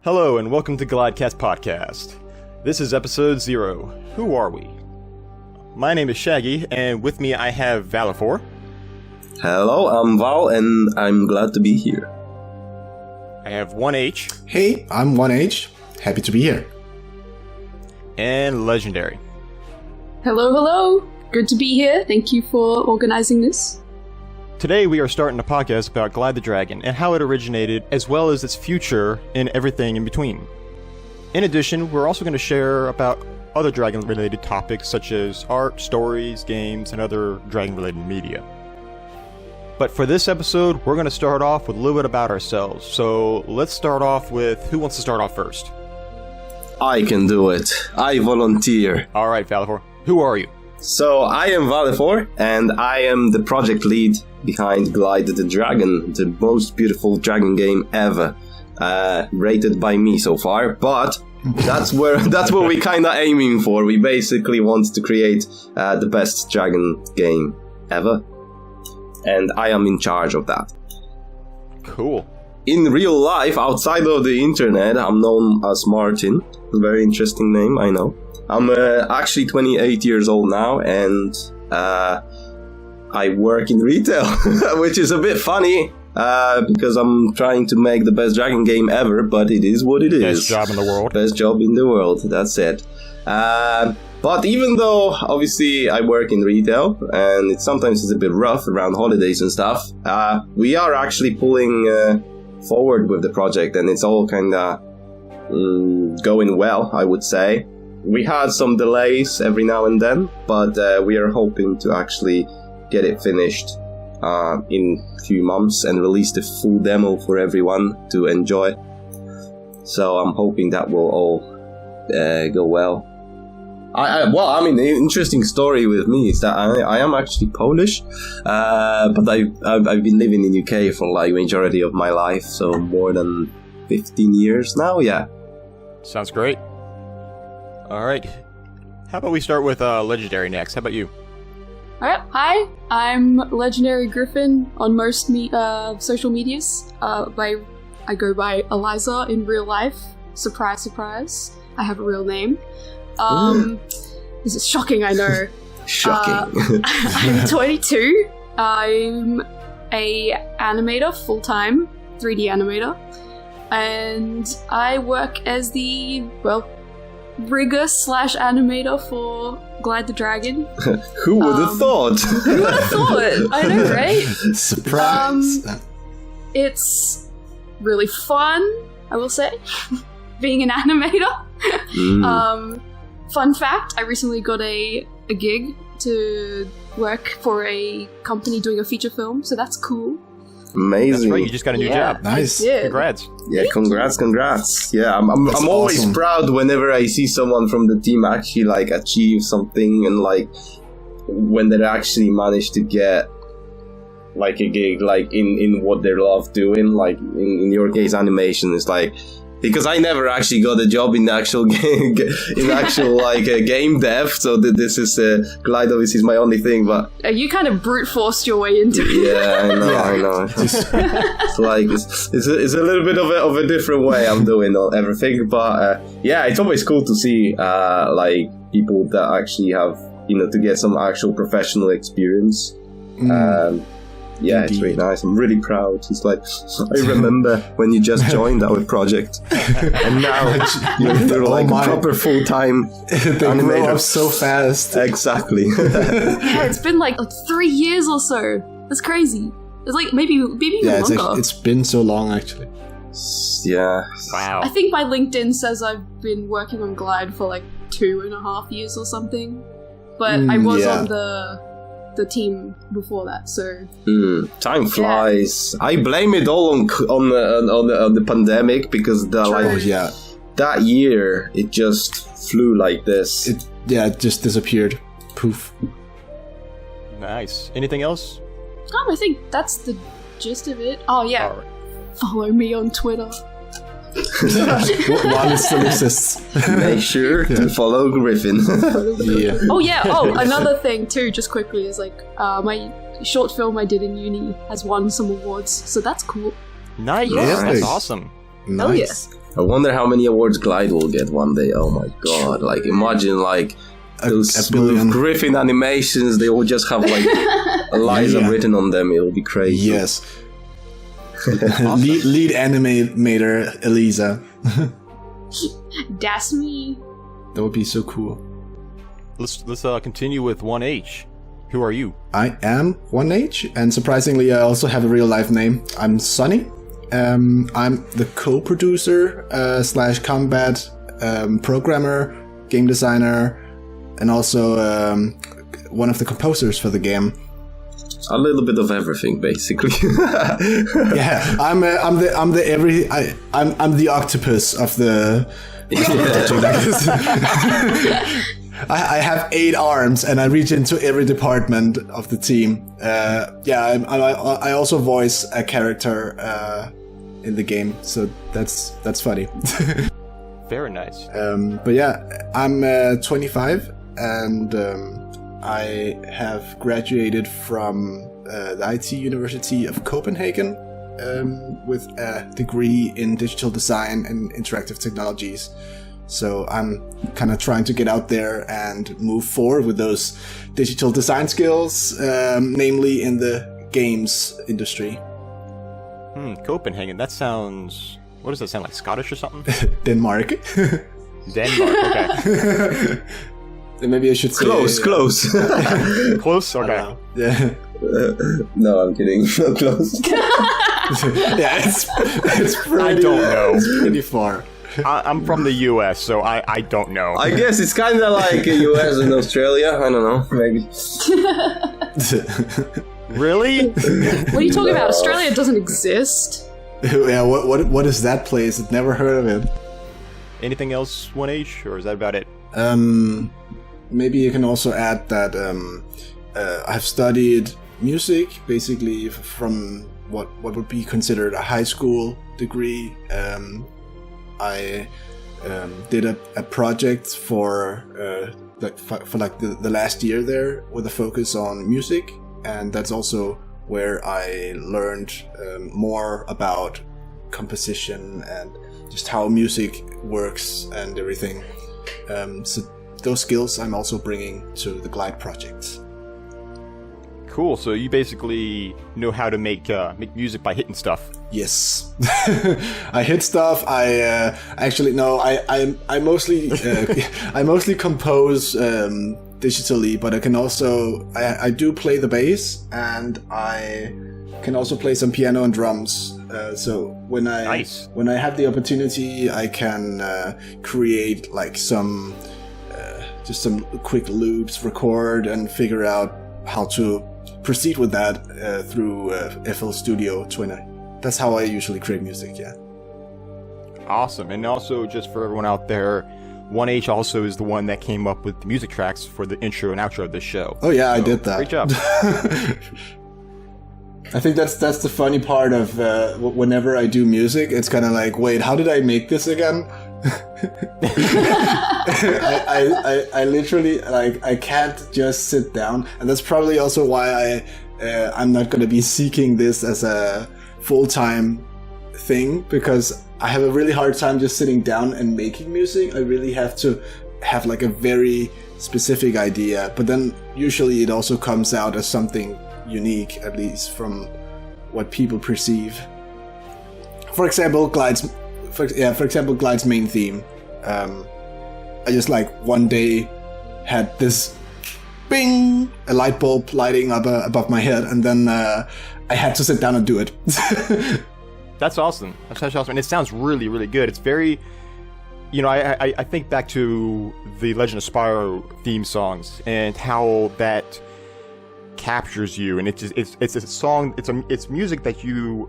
Hello and welcome to Glydecast podcast. This is episode 0. Who are we? My name is Shaggy, and with me I have Valophor. Hello, I'm Val, and I'm glad to be here. I have 1H. Hey, I'm 1H. Happy to be here. And Legendary. Hello. Good to be here. Thank you for organizing this. Today we are starting a podcast about Glyde the Dragon and how it originated, as well as its future and everything in between. In addition, we're also going to share about other dragon-related topics such as art, stories, games, and other dragon-related media. But for this episode, we're going to start off with a little bit about ourselves. So let's start off with, who wants to start off first? I can do it. I volunteer. Alright, Valophor. Who are you? So, I am Valefor, and I am the project lead behind Glyde The Dragon, the most beautiful dragon game ever. Rated by me so far, but that's what we're kind of aiming for. We basically want to create the best dragon game ever, and I am in charge of that. Cool. In real life, outside of the internet, I'm known as Martin. A very interesting name, I know. I'm actually 28 years old now, and I work in retail, which is a bit funny, because I'm trying to make the best dragon game ever, but it is what it is. Best job in the world. Best job in the world, that's it. But even though, obviously, I work in retail, and sometimes it's a bit rough around holidays and stuff, we are actually pulling forward with the project, and it's all kind of going well, I would say. We had some delays every now and then, but we are hoping to actually get it finished in a few months and release the full demo for everyone to enjoy. So I'm hoping that will all go well. The interesting story with me is that I am actually Polish, but I've been living in UK for like majority of my life, so more than 15 years now, yeah. Sounds great. Alright. How about we start with Legendary next? How about you? Alright, hi. I'm Legendary Griffin on most social medias. I go by Eliza in real life. Surprise, surprise. I have a real name. This is shocking, I know. Shocking. I'm 22. I'm a animator, full-time, 3D animator. And I work as the, rigger / animator for Glyde The Dragon. Who would have thought? Who would have thought? I know, right? Surprise! It's really fun, I will say, being an animator. Fun fact, I recently got a gig to work for a company doing a feature film, so that's cool. Amazing. That's right, you just got a new job. Nice. Congrats. Yeah, congrats. Yeah, I'm always awesome. proud whenever I see someone from the team actually like achieve something, and like when they actually manage to get like a gig like in what they love doing, like in your case animation is like, because I never actually got a job in the actual game, like game dev. So this is Glyde obviously is my only thing. But you kind of brute forced your way into it. yeah, I know. It's like it's a little bit of a different way I'm doing everything. But yeah, it's always cool to see like people that actually have to get some actual professional experience. Yeah, Indeed. It's really nice. I'm really proud. It's like, I remember when you just joined our project, and now you're like a proper full-time They grow animator. up so fast. Exactly. Yeah, it's been like 3 years or so. That's crazy. It's like maybe even Yeah, longer. it's been so long actually. Yeah. Wow. I think my LinkedIn says I've been working on Glyde for like 2.5 years or something. But I was yeah. on the team before that, so Time flies. I blame it all on the pandemic, because that year it just flew like this. It just disappeared. Poof. Nice. Anything else? I think that's the gist of it. Oh yeah, Alright. follow me on Twitter. While it still exists. Make sure to follow Griffin. Yeah. Oh yeah. Oh, another thing too, just quickly, is like my short film I did in uni has won some awards, so that's cool. Nice. Yeah. That's awesome. Nice. I wonder how many awards Glyde will get one day. Oh my god! Like imagine like those a smooth billion. Griffin animations. They will just have like Eliza Yeah. written on them. It will be crazy. Yes. lead animator Elisa. That's me. That would be so cool. Let's continue with 1H. Who are you? I am 1H, and surprisingly, I also have a real life name. I'm Sunny. I'm the co-producer slash combat programmer, game designer, and also one of the composers for the game. A little bit of everything, basically. Yeah, I'm the octopus of the. I have 8 arms and I reach into every department of the team. I also voice a character in the game, so that's funny. Very nice. But yeah, I'm 25 and I have graduated from the IT University of Copenhagen with a degree in digital design and interactive technologies. So I'm kind of trying to get out there and move forward with those digital design skills, namely in the games industry. Copenhagen. That sounds... What does that sound like? Scottish or something? Denmark. Denmark. Okay. Maybe I should say... Close. Close? I Okay. don't know. Yeah. No, I'm kidding. Not close. Yeah, it's pretty... I don't know. It's pretty far. I'm from the U.S., so I don't know. I guess it's kind of like US and Australia. I don't know, maybe. Really? What are you talking about? Australia doesn't exist. Yeah, what is that place? I've never heard of it. Anything else 1H, or is that about it? Maybe you can also add that I've studied music, basically from what would be considered a high school degree. I did a project for the last year there with a focus on music, and that's also where I learned more about composition and just how music works and everything. So those skills I'm also bringing to the Glyde project. Cool. So you basically know how to make music by hitting stuff. Yes, I hit stuff. I mostly compose digitally, but I can also I do play the bass, and I can also play some piano and drums. So when I have the opportunity, I can create like some quick loops, record, and figure out how to proceed with that through FL Studio 20. That's how I usually create music, yeah. Awesome. And also, just for everyone out there, 1H also is the one that came up with the music tracks for the intro and outro of this show. Oh yeah, So, I did that. Great job. I think that's the funny part of whenever I do music, it's kind of like, wait, how did I make this again? I literally, like, I can't just sit down, and that's probably also why I'm not going to be seeking this as a full-time thing, because I have a really hard time just sitting down and making music. I really have to have like a very specific idea, but then usually it also comes out as something unique, at least from what people perceive. For example, Glyde's main theme. I just like one day had this bing, a light bulb lighting up above my head, and then I had to sit down and do it. That's awesome. That's awesome. And it sounds really, really good. It's very, I think back to the Legend of Spyro theme songs and how that captures you. And it's a song, it's music that you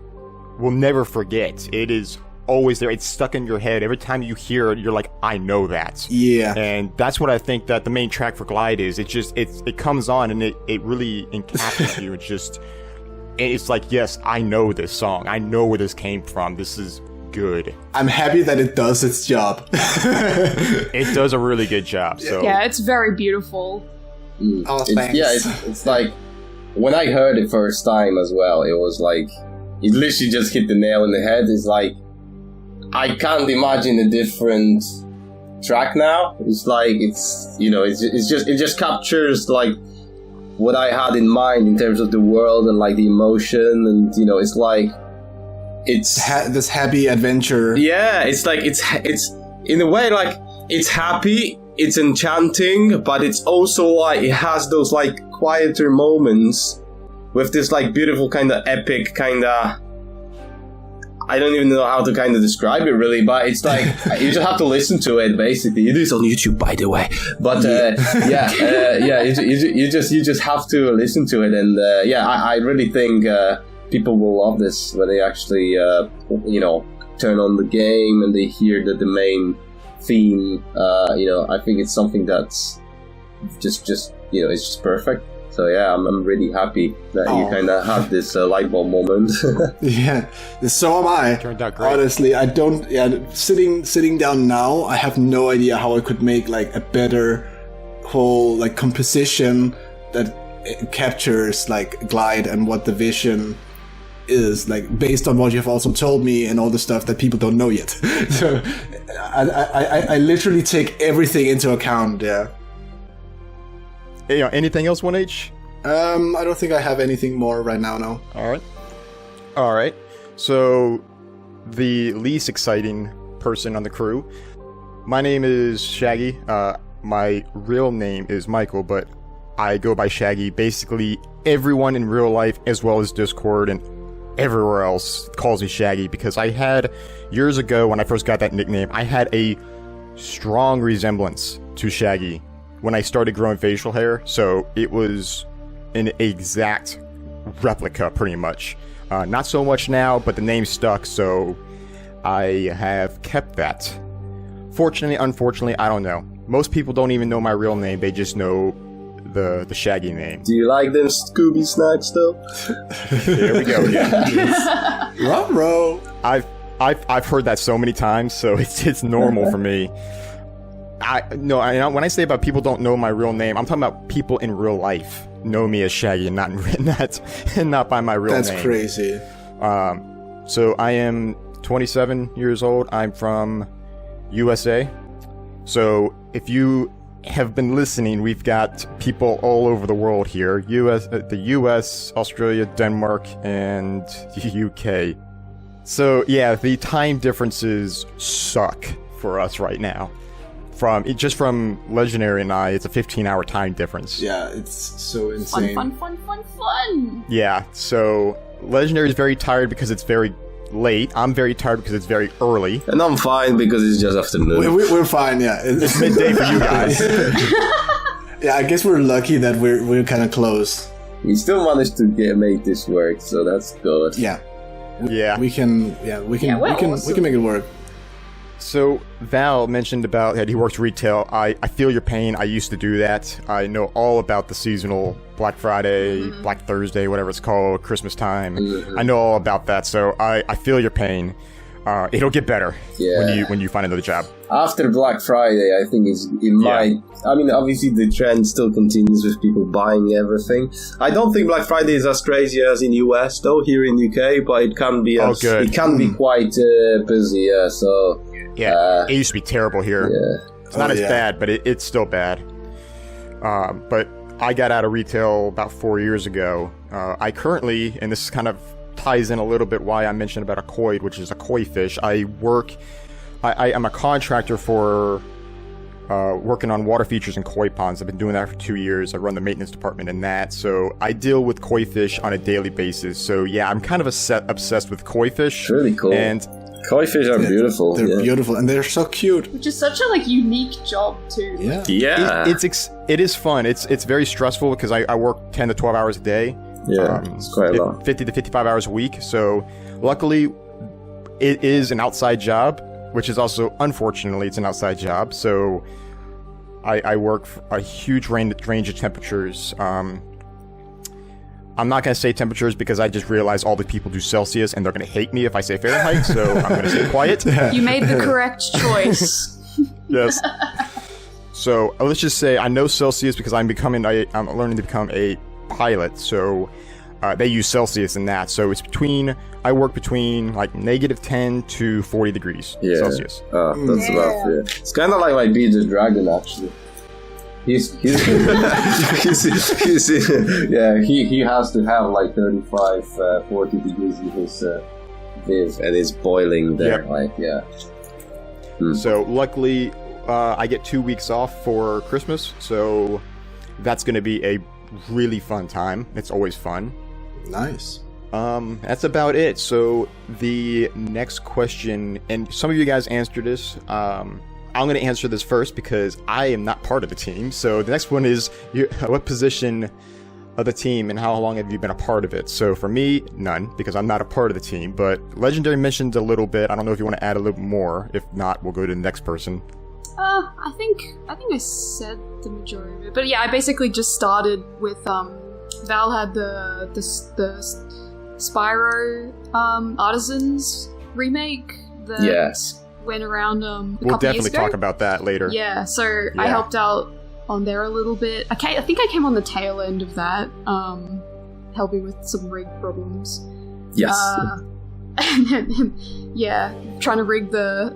will never forget. It is always there. It's stuck in your head. Every time you hear it, you're like, I know that. Yeah. And that's what I think that the main track for Glyde is. It comes on and it really encapsulates you. It's like, yes, I know this song. I know where this came from. This is good. I'm happy that it does its job. It does a really good job. So Yeah, it's very beautiful. Oh, thanks. It's like, when I heard it first time as well, it was like, it literally just hit the nail in the head. It's like, I can't imagine a different track now. It's like it just captures like what I had in mind in terms of the world and like the emotion, and it's like it's this happy adventure. Yeah, it's like it's in a way like it's happy, it's enchanting, but it's also like it has those like quieter moments with this like beautiful kind of epic kind of. I don't even know how to kind of describe it really, but it's like you just have to listen to it. Basically, it is on YouTube, by the way. But you just have to listen to it, and I really think people will love this when they actually turn on the game and they hear the main theme. I think it's something that's just it's just perfect. So yeah, I'm really happy that you kind of had this light bulb moment. Yeah, so am I. Turned out great. Honestly, I don't. Yeah, sitting down now, I have no idea how I could make like a better whole like composition that captures like Glyde and what the vision is like based on what you've also told me and all the stuff that people don't know yet. So I literally take everything into account. Yeah. Anything else, 1H? I don't think I have anything more right now, no. All right. So, the least exciting person on the crew. My name is Shaggy. My real name is Michael, but I go by Shaggy. Basically, everyone in real life, as well as Discord and everywhere else, calls me Shaggy because I had, years ago when I first got that nickname, I had a strong resemblance to Shaggy when I started growing facial hair, so it was an exact replica, pretty much. Not so much now, but the name stuck, so I have kept that. Fortunately, unfortunately, I don't know. Most people don't even know my real name, they just know the Shaggy name. Do you like them Scooby snacks, though? There we go again. Ruh-roh. I've heard that so many times, so it's normal for me. When I say about people don't know my real name, I'm talking about people in real life know me as Shaggy and not by my real name. That's crazy. So I am 27 years old. I'm from USA. So if you have been listening, we've got people all over the world here. The US, Australia, Denmark, and UK. So yeah, the time differences suck for us right now. From Legendary and I, it's a 15-hour time difference. Yeah, it's so insane. Fun. Yeah, so Legendary is very tired because it's very late. I'm very tired because it's very early. And I'm fine because it's just afternoon. We're fine, yeah. It's midday for you guys. Yeah, I guess we're lucky that we're kind of close. We still managed to make this work, so that's good. Yeah. Yeah. We can make it work. So Val mentioned about that he works retail. I feel your pain. I used to do that. I know all about the seasonal Black Friday, Black Thursday, whatever it's called, Christmas time. I know all about that. So I feel your pain. It'll get better when you find another job. After Black Friday, I think it might. I mean, obviously the trend still continues with people buying everything. I don't think Black Friday is as crazy as in US though. Here in UK, but it can be. It can be quite busy. Yeah. So. Yeah, it used to be terrible here. Yeah. It's not as bad, but it's still bad. But I got out of retail about 4 years ago. I currently, and this kind of ties in a little bit why I mentioned about a koi, which is a koi fish. I'm a contractor for working on water features and koi ponds. I've been doing that for 2 years. I run the maintenance department in that. So I deal with koi fish on a daily basis. So yeah, I'm kind of obsessed with koi fish. Really cool. And koi fish are beautiful. They're beautiful, and they're so cute. Which is such a unique job too. Yeah. It is fun. It's very stressful because I work 10 to 12 hours a day. Yeah, it's quite a lot. 50 to 55 hours a week. So luckily, it is an outside job, which is also, unfortunately, it's an outside job. So I work a huge range of temperatures. I'm not going to say temperatures because I just realized all the people do Celsius and they're going to hate me if I say Fahrenheit, so I'm going to say quiet. You made the correct choice. Yes. So let's just say I know Celsius because I'm learning to become a pilot. So they use Celsius in that, so it's I work between like -10 to 40 degrees Celsius. That's about it. It's kind of like my Glyde The Dragon, actually. He has to have like 35, 40 degrees in his viv, and it's boiling there. Yep. So luckily, I get 2 weeks off for Christmas, so that's going to be a really fun time. It's always fun. Nice. That's about it. So the next question, and some of you guys answered this. I'm going to answer this first because I am not part of the team. So the next one is, what position of the team and how long have you been a part of it? So for me, none, because I'm not a part of the team. But Legendary mentioned a little bit. I don't know if you want to add a little more. If not, we'll go to the next person. I think I said the majority of it. But yeah, I basically just started with Val had the Spyro Artisans remake that went around a couple We'll definitely years ago. talk about that later. Yeah, so I helped out on there a little bit. I think I came on the tail end of that, helping with some rig problems. Yes. And then, trying to rig the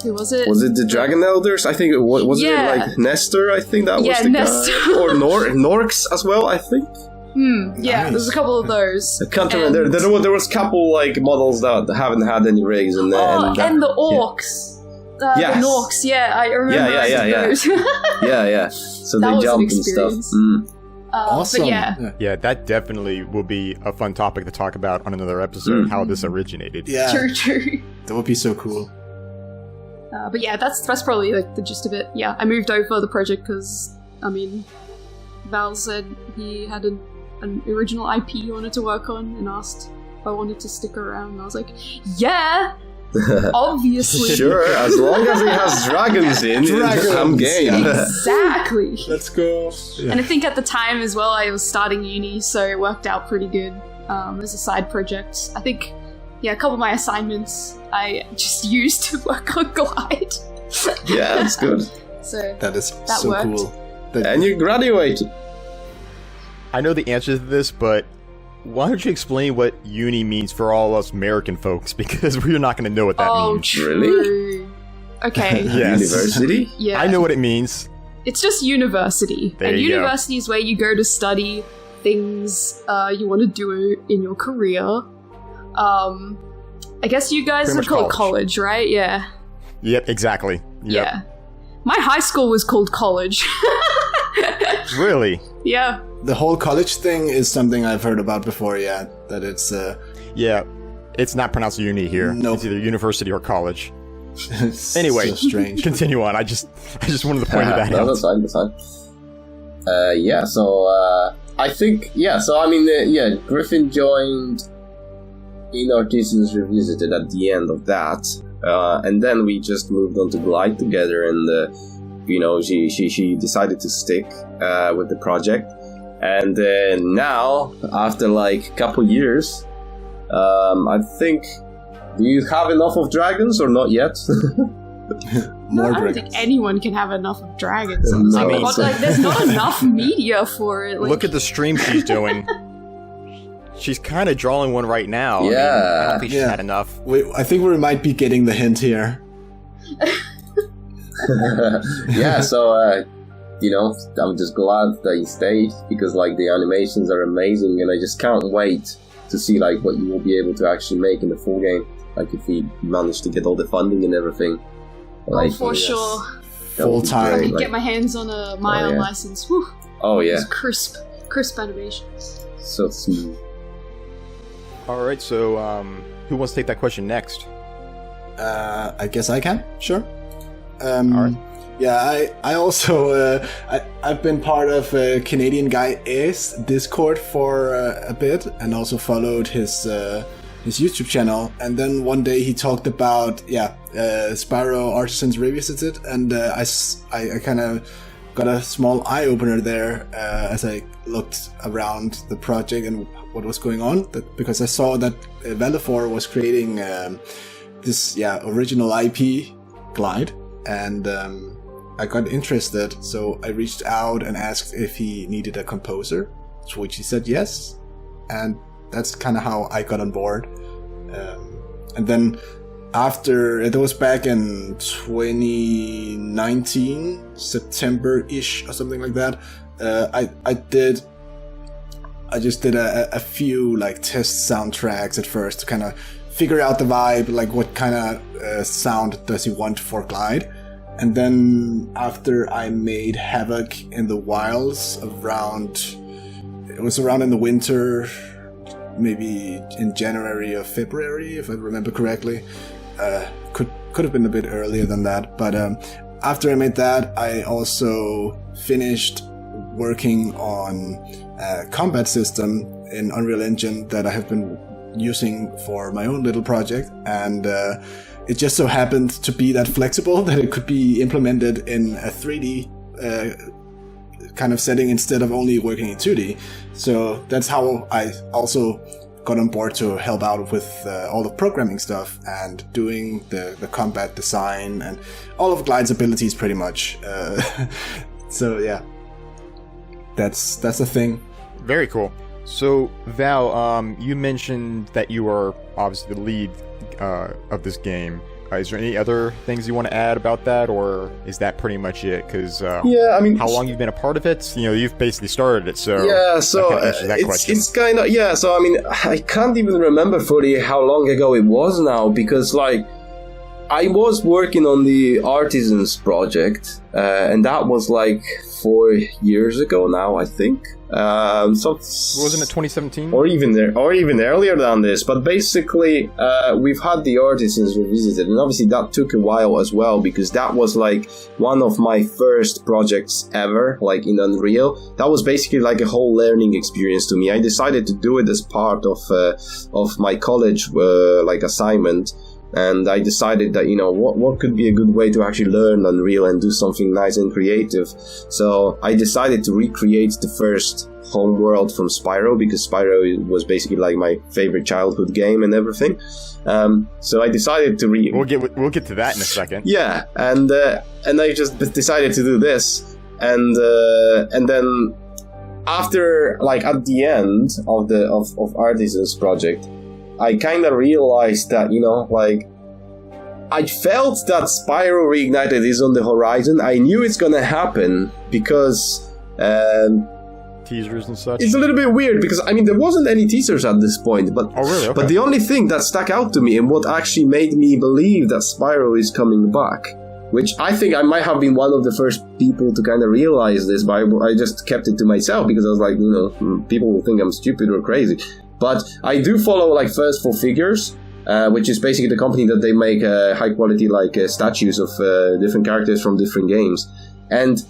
who was it? Was it the Dragon Elders? I think it was it like Nestor? I think that was the Nestor. guy. Or Norks as well, I think. Yeah, there's a couple of those. I can't remember. There was a couple like models that haven't had any rigs, and and the orcs. The Norks, I remember those. Yeah. So they jumped and stuff. Awesome. But yeah, that definitely will be a fun topic to talk about on another episode, how this originated. Yeah. True. That would be so cool. But yeah, that's probably like the gist of it. Yeah, I moved over the project because, I mean, Val said he had an original IP he wanted to work on and asked if I wanted to stick around, and I was like, yeah, obviously. Sure, as long as it has dragons in, I'm game. Exactly. Let's go. Yeah. And I think at the time as well, I was starting uni, so it worked out pretty good as a side project. I think, a couple of my assignments I just used to work on Glyde. Yeah, that's good. So that is that so worked. Cool. And you graduated. I know the answer to this, but why don't you explain what uni means for all us American folks? Because we're not going to know what that means. True. Really? Okay. Yes. University? Yeah. I know what it means. It's just university. There you university is where you go to study things you want to do in your career. I guess you guys Pretty are much called college, right? Yeah. Yep, exactly. Yep. Yeah. My high school was called college. Really? Yeah. The whole college thing is something I've heard about before, that it's... Yeah, it's not pronounced uni here. Nope. It's either university or college. it's Anyway, so strange. Continue on. I just wanted to point that out. That's fine. So I think, so I mean, Griffin joined in Artisans Revisited at the end of that, and then we just moved on to Glyde together, and she decided to stick with the project, and now after like a couple years, I think, do you have enough of dragons or not yet? More I don't think anyone can have enough of dragons. There's not enough media for it. Look at the stream she's doing. She's kind of drawing one right now. Yeah. I don't think she's had enough. I think we might be getting the hint here. Yeah, so, I'm just glad that you stayed, because, the animations are amazing, and I just can't wait to see, what you will be able to actually make in the full game. If you manage to get all the funding and everything. For sure. Full time. I can get my hands on a Maya license. Whew. Oh, yeah. It's crisp animations. So smooth. Alright, so, who wants to take that question next? I guess I can. Sure. Alright. Yeah, I also I've been part of Canadian Guy A's Discord for a bit, and also followed his YouTube channel. And then one day he talked about Spyro Artisans Revisited, and I kind of got a small eye opener there as I looked around the project and what was going on. Because I saw that Valophor was creating this original IP Glyde, and I got interested, so I reached out and asked if he needed a composer, to which he said yes, and that's kind of how I got on board. And then after, it was back in 2019, September-ish or something like that, I just did a few like test soundtracks at first to kind of figure out the vibe, like what kind of sound does he want for Glyde. And then after I made Havoc in the Wilds it was around in the winter, maybe in January or February, if I remember correctly. Could have been a bit earlier than that, but after I made that, I also finished working on a combat system in Unreal Engine that I have been using for my own little project, and it just so happened to be that flexible that it could be implemented in a 3D kind of setting instead of only working in 2D. So that's how I also got on board to help out with all the programming stuff and doing the combat design and all of Glyde's abilities pretty much. So yeah, that's the thing. Very cool. So Val, you mentioned that you are obviously the lead of this game. Is there any other things you want to add about that, or is that pretty much it? Because yeah, I mean, how long you've been a part of it? You know, you've basically started it, so yeah. So it's kind of, yeah. So I mean, I can't even remember fully how long ago it was now, because like I was working on the Artisans project, and that was like 4 years ago now, I think. So wasn't it 2017? Or even earlier than this. But basically, we've had the Artisans revisited, and obviously that took a while as well, because that was like one of my first projects ever, like in Unreal. That was basically like a whole learning experience to me. I decided to do it as part of my college like assignment. And I decided that, you know, what could be a good way to actually learn Unreal and do something nice and creative. So I decided to recreate the first homeworld from Spyro, because Spyro was basically like my favorite childhood game and everything. So I decided to We'll get to that in a second. Yeah, and I just decided to do this, and then after, like, at the end of Artisans project, I kind of realized that, you know, like, I felt that Spyro Reignited is on the horizon. I knew it's gonna happen because teasers and such. It's a little bit weird because, I mean, there wasn't any teasers at this point, but oh, really? Okay. But the only thing that stuck out to me and what actually made me believe that Spyro is coming back, which I think I might have been one of the first people to kind of realize this, but I just kept it to myself because I was like, you know, people will think I'm stupid or crazy. But I do follow, like, First for Figures, which is basically the company that they make high quality, like, statues of different characters from different games. And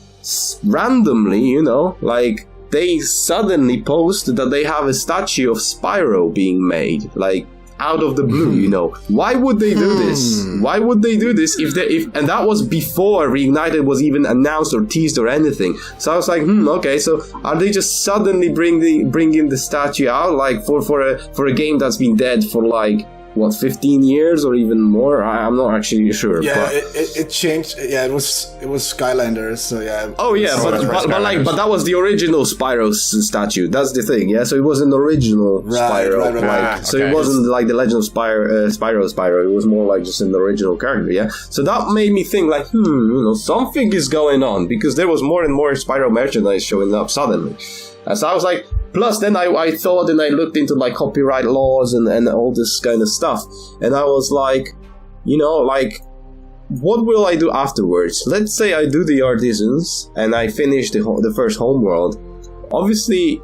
randomly, you know, like, they suddenly post that they have a statue of Spyro being made, like, out of the blue, you know. Why would they do this? Why would they do this and that was before Reignited was even announced or teased or anything. So I was like, okay, so are they just suddenly bringing the statue out, like, for a game that's been dead for, like, what, 15 years or even more? I'm not actually sure. Yeah, but it changed. Yeah, it was Skylanders. So yeah. Oh yeah, but that was the original Spyro statue. That's the thing. Yeah, so it was an original Spyro. Right. So it wasn't like the Legend of Spyro. It was more like just an original character. Yeah. So that made me think, like, you know, something is going on, because there was more and more Spyro merchandise showing up suddenly. So I was like, plus then I thought and I looked into, like, copyright laws and all this kind of stuff. And I was like, you know, like, what will I do afterwards? Let's say I do the Artisans and I finish the first homeworld. Obviously,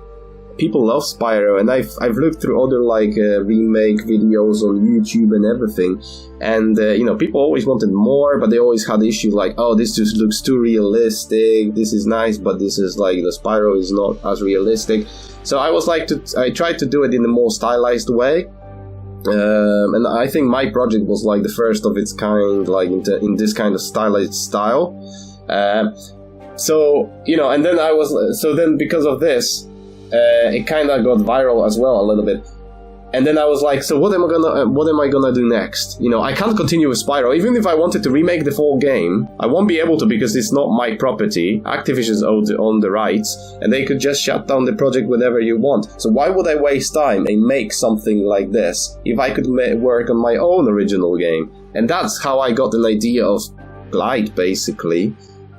people love Spyro, and I've looked through other, like, remake videos on YouTube and everything. And, you know, people always wanted more, but they always had issues like, oh, this just looks too realistic. This is nice, but this is, like, the Spyro is not as realistic. So I was like, I tried to do it in a more stylized way. And I think my project was, like, the first of its kind, like, in this kind of stylized style. So, you know, and then because of this, it kind of got viral as well a little bit. And then I was like, so what am I gonna do next? You know, I can't continue with Spyro. Even if I wanted to remake the full game, I won't be able to because it's not my property. Activision's own the rights, and they could just shut down the project whenever you want. So why would I waste time and make something like this if I could work on my own original game? And that's how I got an idea of Glyde, basically.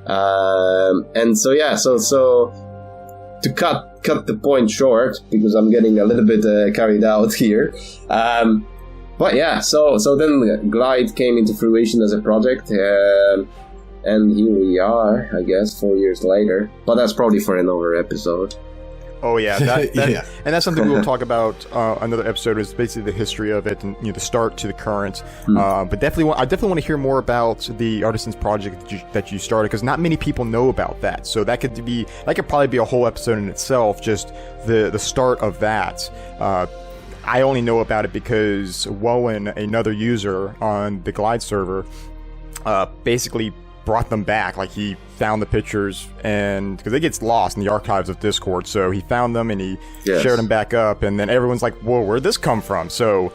And so yeah, so to cut the point short, because I'm getting a little bit carried out here. But yeah, so then Glyde came into fruition as a project, and here we are, I guess, 4 years later. But that's probably for another episode. Oh yeah, that Yeah. And that's something we'll talk about another episode. Is basically the history of it and the start to the current. But I definitely want to hear more about the Artisans project that you started, because not many people know about that. So that could probably be a whole episode in itself. Just the start of that. I only know about it because Wowen, another user on the Glyde server, basically brought them back. Like, he found the pictures, and because it gets lost in the archives of Discord, so he found them and he shared them back up, and then everyone's like, whoa, where'd this come from? So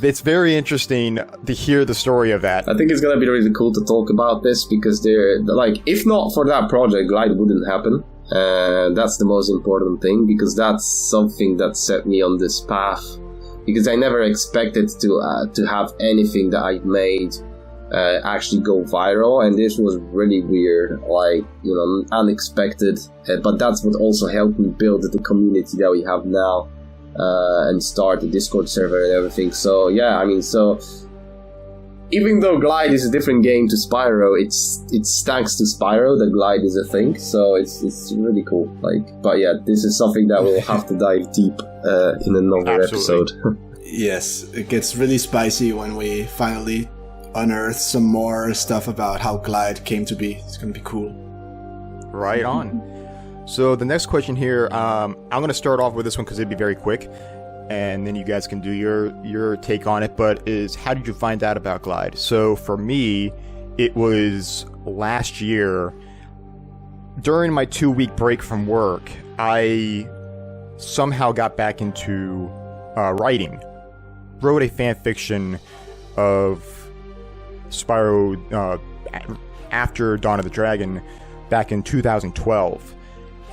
it's very interesting to hear the story of that. I think it's gonna be really cool to talk about this, because they're like, if not for that project, Glyde wouldn't happen. That's the most important thing, because that's something that set me on this path, because I never expected to have anything that I made actually go viral, and this was really weird, like, unexpected, but that's what also helped me build the community that we have now, and start the Discord server and everything. So yeah, I mean, so even though Glyde is a different game to Spyro, it's thanks to Spyro that Glyde is a thing, so it's really cool. Like, but yeah, this is something that we'll have to dive deep in another episode. Yes, it gets really spicy when we finally unearth some more stuff about how Glyde came to be. It's gonna be cool. Right on. So the next question here, I'm going to start off with this one because it'd be very quick, and then you guys can do your take on it, but is, how did you find out about Glyde? So for me, it was last year. During my 2-week break from work, I somehow got back into writing. Wrote a fan fiction of Spyro after Dawn of the Dragon back in 2012.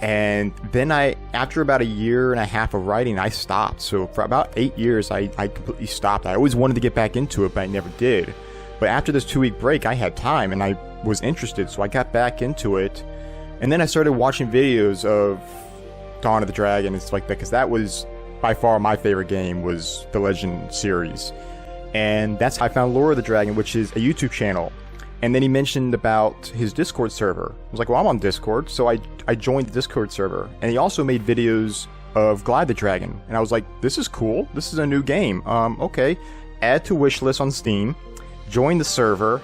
And then after about a year and a half of writing, I stopped. So for about 8 years, I completely stopped. I always wanted to get back into it, but I never did. But after this 2-week break, I had time and I was interested, so I got back into it. And then I started watching videos of Dawn of the Dragon and stuff like that, because that was by far my favorite game, was the Legend series. And that's how I found Lore of the Dragon, which is a YouTube channel. And then he mentioned about his Discord server. I was like, well, I'm on Discord, so I joined the Discord server. And he also made videos of Glyde the Dragon. And I was like, this is cool. This is a new game. Okay. Add to wishlist on Steam. Join the server.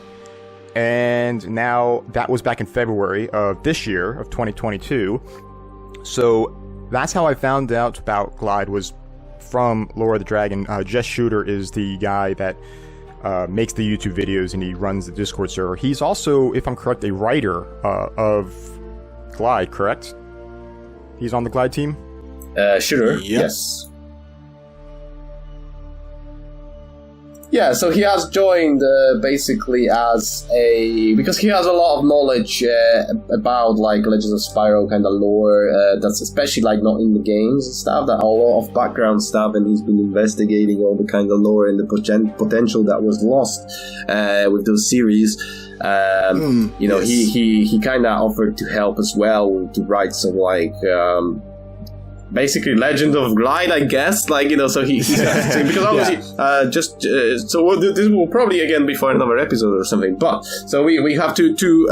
And now, that was back in February of this year, of 2022. So that's how I found out about Glyde, was from Lore of the Dragon. Jess Shooter is the guy that makes the YouTube videos, and he runs the Discord server. He's also, if I'm correct, a writer of Glyde, correct? He's on the Glyde team? Shooter, yes. Yeah, so he has joined basically because he has a lot of knowledge about like Legends of Spyro kind of lore, that's especially like not in the games and stuff, that a lot of background stuff, and he's been investigating all the kind of lore and the potential that was lost with those series. Yes. He kind of offered to help as well, to write some like basically Legend of Glyde, I guess, like, so he's because obviously so this will probably again be for another episode or something. But so we have two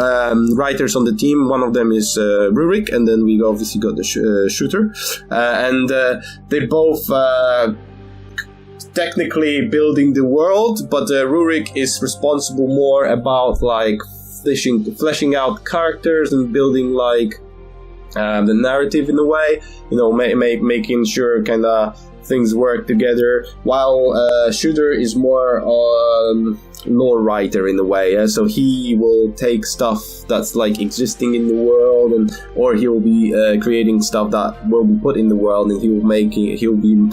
writers on the team. One of them is Rurik, and then we obviously got the Shooter, and they both technically building the world, but Rurik is responsible more about like fleshing out characters and building like the narrative in a way, making sure kind of things work together, while Shooter is more lore writer in a way. Yeah? So he will take stuff that's like existing in the world, or he'll be creating stuff that will be put in the world, and he'll be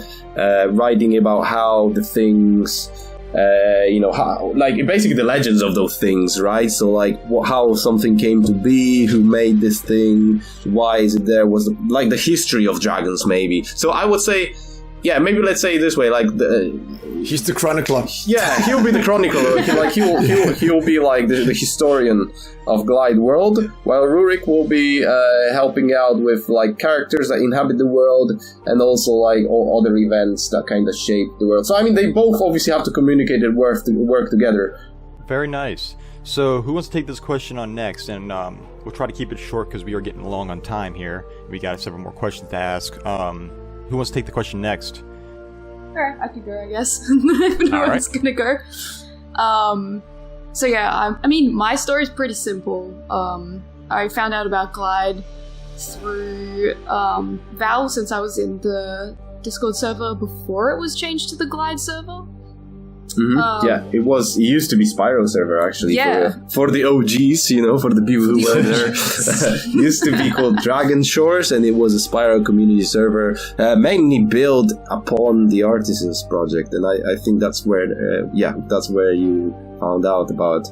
writing about how the things. How, like, basically the legends of those things, right? So, like, how something came to be, who made this thing, why is it there, like the history of dragons, maybe. So I would say, yeah, maybe let's say it this way, like, he's the chronicler. Yeah, he'll be the chronicler. He'll be like the historian of Glyde world, while Rurik will be helping out with like characters that inhabit the world, and also like all other events that kind of shape the world. So I mean, they both obviously have to communicate and work together. Very nice. So who wants to take this question on next? And we'll try to keep it short because we are getting long on time here. We got several more questions to ask. Who wants to take the question next? Alright, I could go, I guess. If no one's gonna go. So yeah, I mean, my story's pretty simple. I found out about Glyde through Val, since I was in the Discord server before it was changed to the Glyde server. Mm-hmm. It used to be Spyro server, actually. Yeah. For the OGs, for the people who were there. It used to be called Dragon Shores, and it was a Spyro community server, mainly built upon the Artisans project, and I think that's where you found out about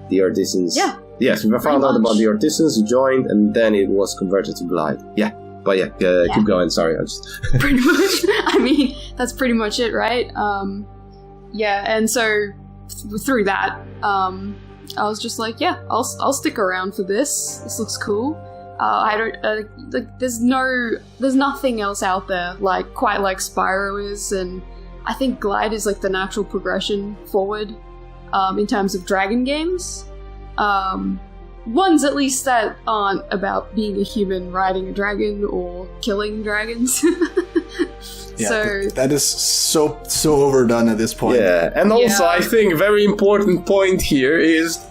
the Artisans. Yeah. Yes, we found out about the Artisans, you joined, and then it was converted to Glyde. Yeah. But keep going, sorry. Pretty much. I mean, that's pretty much it, right? And so through that, I was just like, yeah, I'll stick around for this. This looks cool. I don't there's nothing else out there quite like Spyro is, and I think Glyde is like the natural progression forward in terms of dragon games. Ones at least that aren't about being a human riding a dragon or killing dragons. Yeah, so that is so overdone at this point. Yeah, and also I think a very important point here is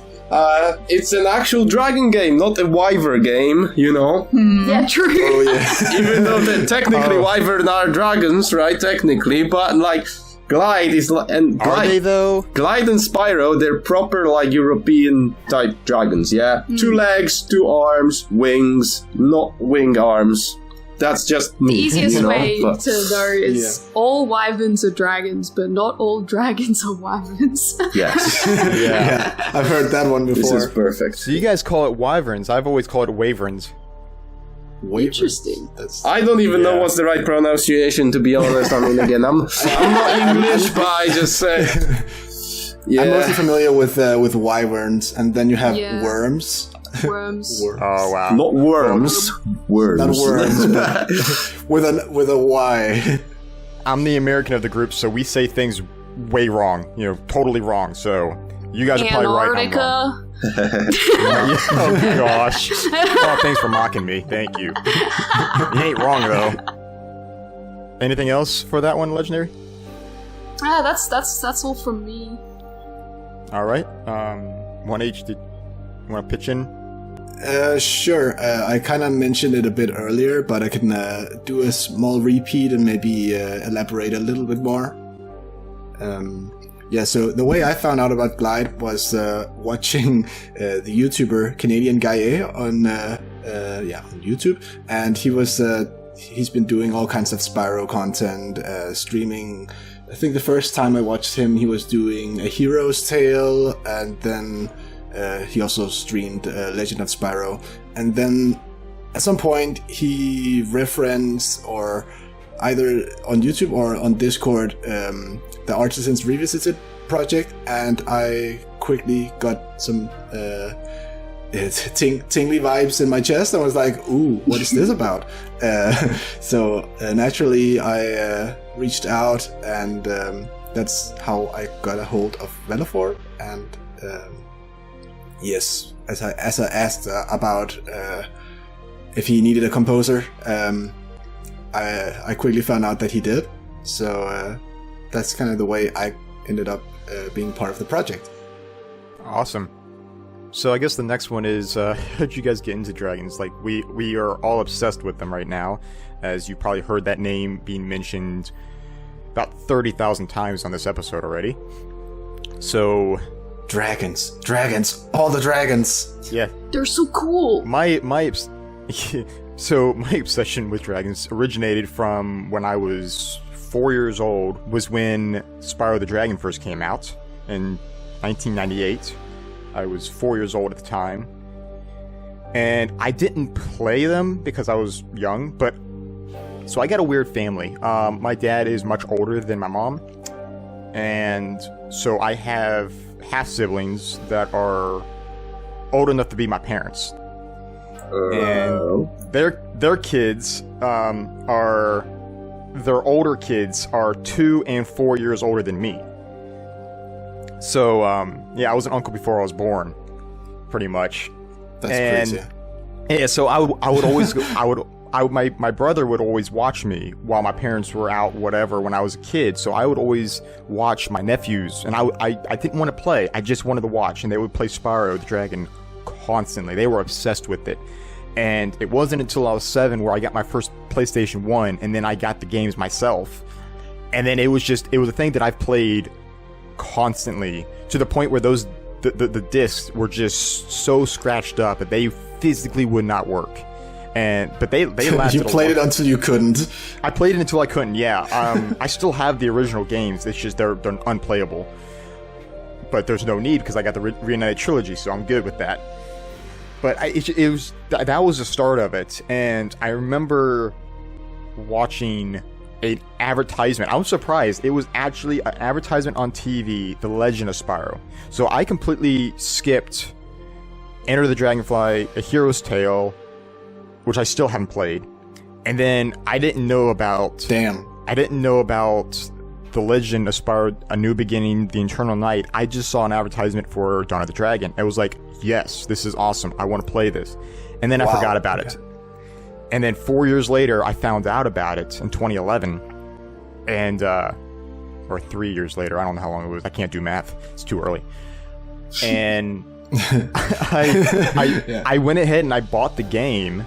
it's an actual dragon game, not a wyvern game, Yeah, true. Oh, yeah. Even though technically wyvern are dragons, right? Technically, but like Glyde is like, and Glyde, are they though? Glyde and Spyro, they're proper like European type dragons. Yeah, 2 legs, 2 arms, wings, not wing arms. That's just me. The easiest way to know is all wyverns are dragons, but not all dragons are wyverns. Yes. Yeah, I've heard that one before. This is perfect. So you guys call it wyverns. I've always called it waverns. Interesting. I don't even know what's the right pronunciation, to be honest. I mean, again, I'm not English, but I just say. Yeah. I'm mostly familiar with wyverns, and then you have worms. Worms. Oh wow! Not worms. Worms. Not worms, but with a Y. I'm the American of the group, so we say things way wrong. Totally wrong. So you guys are probably right. And I'm wrong. Oh gosh! Oh, thanks for mocking me. Thank you. You ain't wrong though. Anything else for that one, Legendary? That's all from me. All right. 1H, did you want to pitch in? Sure. I kind of mentioned it a bit earlier, but I can do a small repeat and maybe elaborate a little bit more. So the way I found out about Glyde was watching the YouTuber Canadian Guy on YouTube, and he's been doing all kinds of Spyro content, streaming. I think the first time I watched him, he was doing A Hero's Tale, and then he also streamed Legend of Spyro. And then at some point he referenced, or either on YouTube or on Discord, the Artisans Revisited project, and I quickly got some tingly vibes in my chest. I was like, ooh, what is this about? So naturally I reached out, and that's how I got a hold of Valophor. And yes, as I asked about if he needed a composer, I quickly found out that he did. So that's kind of the way I ended up being part of the project. Awesome. So I guess the next one is, how did you guys get into dragons? Like, we are all obsessed with them right now, as you probably heard that name being mentioned about 30,000 times on this episode already. So Dragons, all the dragons. yeah, They're so cool. So my obsession with dragons originated from when I was 4 years old, was when Spyro the Dragon first came out in 1998. I was 4 years old at the time. And I didn't play them because I was young, but so I got a weird family. My dad is much older than my mom. And so I have half-siblings that are old enough to be my parents. And their kids their older kids are 2 and 4 years older than me. So, yeah, I was an uncle before I was born, pretty much. That's crazy. Yeah, so I would always go, my brother would always watch me while my parents were out, whatever, when I was a kid. So I would always watch my nephews, and I didn't want to play. I just wanted to watch, and they would play Spyro the Dragon constantly. They were obsessed with it. And it wasn't until I was 7 where I got my first PlayStation 1, and then I got the games myself. And then it was a thing that I've played constantly, to the point where the discs were just so scratched up that they physically would not work. But they lasted. You played it until you couldn't. I played it until I couldn't. Yeah. I still have the original games. It's just they're unplayable. But there's no need because I got the Reunited trilogy, so I'm good with that. But that was the start of it, and I remember watching an advertisement. I was surprised. It was actually an advertisement on TV, The Legend of Spyro. So I completely skipped Enter the Dragonfly, A Hero's Tale, which I still haven't played. And then I didn't know about The Legend of Spyro, A New Beginning, The Eternal Night. I just saw an advertisement for Dawn of the Dragon. It was like, yes, this is awesome. I want to play this. And then I forgot about it. And then 4 years later, I found out about it in 2011. And, or 3 years later. I don't know how long it was. I can't do math. It's too early. And I went ahead and I bought the game.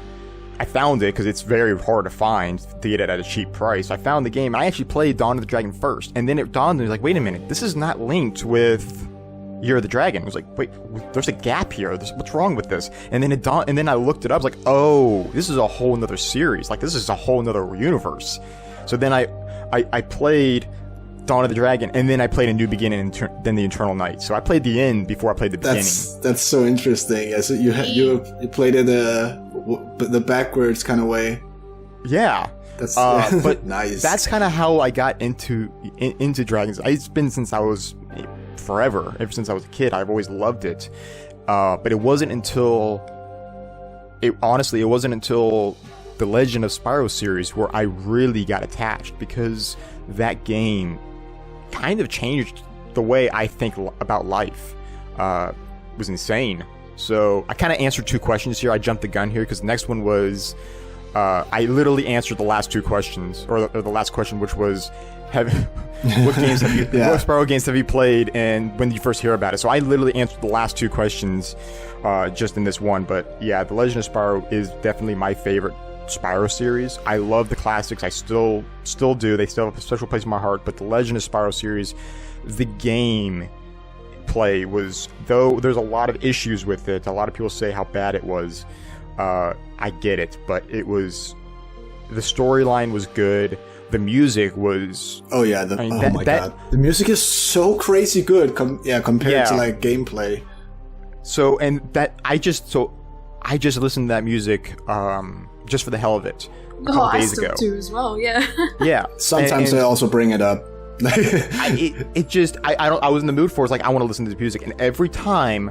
I found it because it's very hard to find to get it at a cheap price. I found the game, and I actually played Dawn of the Dragon first. And then it dawned on me, like, wait a minute, this is not linked with Year of the Dragon. It was like, wait, there's a gap here. What's wrong with this? And then it dawned, and then I looked it up. I was like, oh, this is a whole nother series. Like, this is a whole nother universe. So then I played Dawn of the Dragon, and then I played A New Beginning, and then The Eternal Night. So I played the end before I played the beginning. That's so interesting. Yeah, so you played it the backwards kind of way. Yeah. That's but nice. That's kind of how I got into Dragons. It's been since I was forever. Ever since I was a kid, I've always loved it. But it wasn't until the Legend of Spyro series where I really got attached, because that game kind of changed the way I think about life. It was insane. So I kind of answered 2 questions here. I jumped the gun here because the next one was I literally answered the last 2 questions, or the last question, which was what Spyro games have you played, and when did you first hear about it? So I literally answered the last 2 questions just in this one. But yeah, The Legend of Spyro is definitely my favorite Spyro series. I love the classics. I still do. They still have a special place in my heart. But the Legend of Spyro series, the game play was, though there's a lot of issues with it, a lot of people say how bad it was. I get it, but the storyline was good. The music was... Oh yeah, my god. The music is so crazy good compared to like gameplay. So, and that I just listened to that music just for the hell of it a couple days ago. I still do as well, yeah. Yeah. Sometimes I also bring it up. I was in the mood for it. It's like, I want to listen to this music, and every time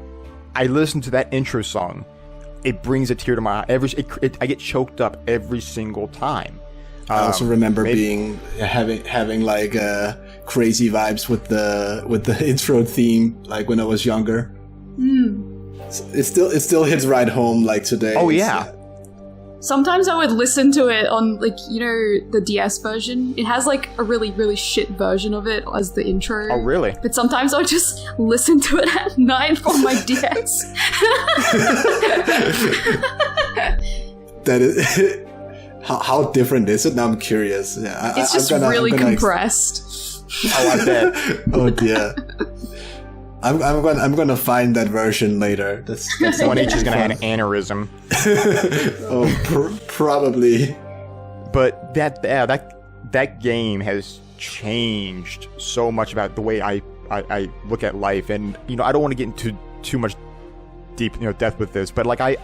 I listen to that intro song, it brings a tear to my eye. I get choked up every single time. I also remember having like crazy vibes with the intro theme, like when I was younger. It still hits right home like today. Oh yeah. Sometimes I would listen to it on, like, you know, the DS version. It has like a really, really shit version of it as the intro. Oh really? But sometimes I would just listen to it at night on my DS. That is. how different is it? Now I'm curious. Yeah, It's just really compressed. Oh, I bet. Oh dear. I'm gonna find that version later. That's 1H is gonna have an aneurysm. Probably. But that game has changed so much about the way I look at life, and I don't want to get into too much deep depth with this, but like I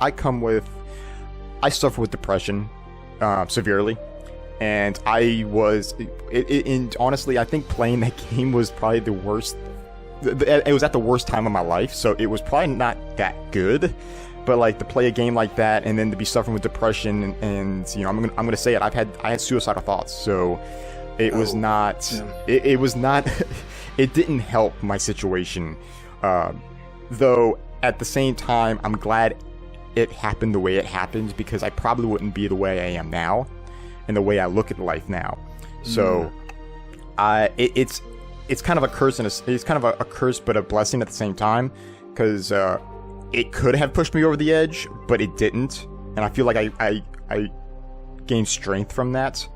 suffer with depression severely, and and honestly I think playing that game was probably the worst. It was at the worst time of my life, so it was probably not that good. But like to play a game like that and then to be suffering with depression and I'm gonna say it, I had suicidal thoughts, so it was not it was not it didn't help my situation, though at the same time I'm glad it happened the way it happened, because I probably wouldn't be the way I am now and the way I look at life now. So it's kind of a curse, and it's kind of a curse but a blessing at the same time, because it could have pushed me over the edge, but it didn't, and I feel like I gained strength from that.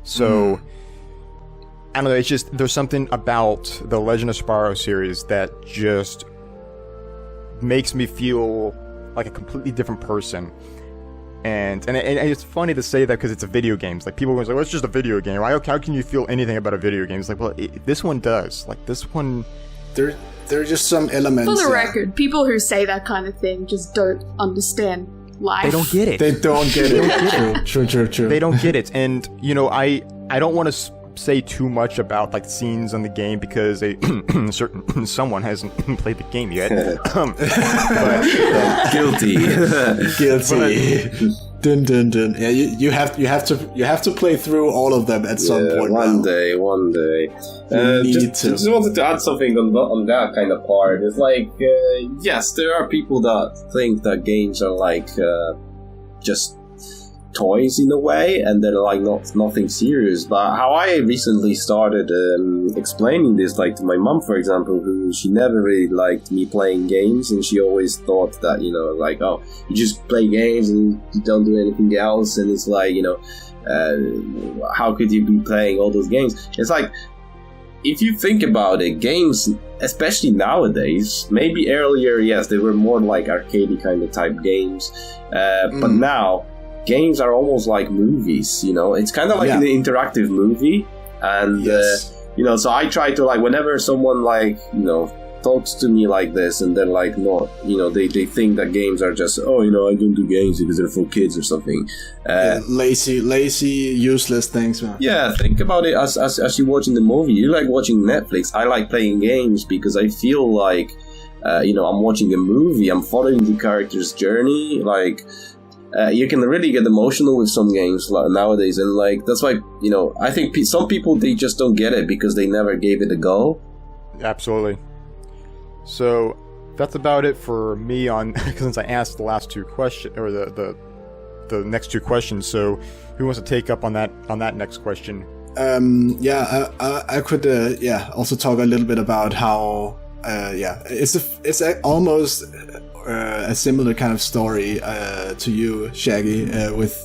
So I don't know, it's just there's something about the Legend of Spyro series that just makes me feel like a completely different person. And it's funny to say that because it's a video game. Like people are like, well, it's just a video game. How can you feel anything about a video game? It's like, well, this one does. Like this one, there are just some elements. For the record, people who say that kind of thing just don't understand life. They don't get it. They don't get it. True. They don't get it. And I don't want to say too much about like scenes on the game because someone hasn't played the game yet. Guilty. Dun dun dun. Yeah, you have to play through all of them at some point. One day. Just wanted to add something on that kind of part. It's like yes, there are people that think that games are like just toys in a way, and they're like nothing serious. But how I recently started explaining this, like to my mom, for example, who she never really liked me playing games, and she always thought that like, oh, you just play games and you don't do anything else, and it's like how could you be playing all those games? It's like, if you think about it, games, especially nowadays, maybe earlier, yes, they were more like arcadey kind of type games, but now games are almost like movies, it's kind of like an interactive movie, and so I try to, like, whenever someone like talks to me like this, and they're like, no, they think that games are just, oh, I don't do games because they're for kids or something, lazy useless things, man. Yeah, think about it as you're watching the movie. You like watching Netflix. I like playing games because I feel like I'm watching a movie. I'm following the character's journey. Like you can really get emotional with some games nowadays, and like that's why I think some people, they just don't get it because they never gave it a go. Absolutely. So that's about it for me on since I asked the last two questions, or the next two questions. So who wants to take up on that next question? I could also talk a little bit about how it's almost a similar kind of story to you, Shaggy, with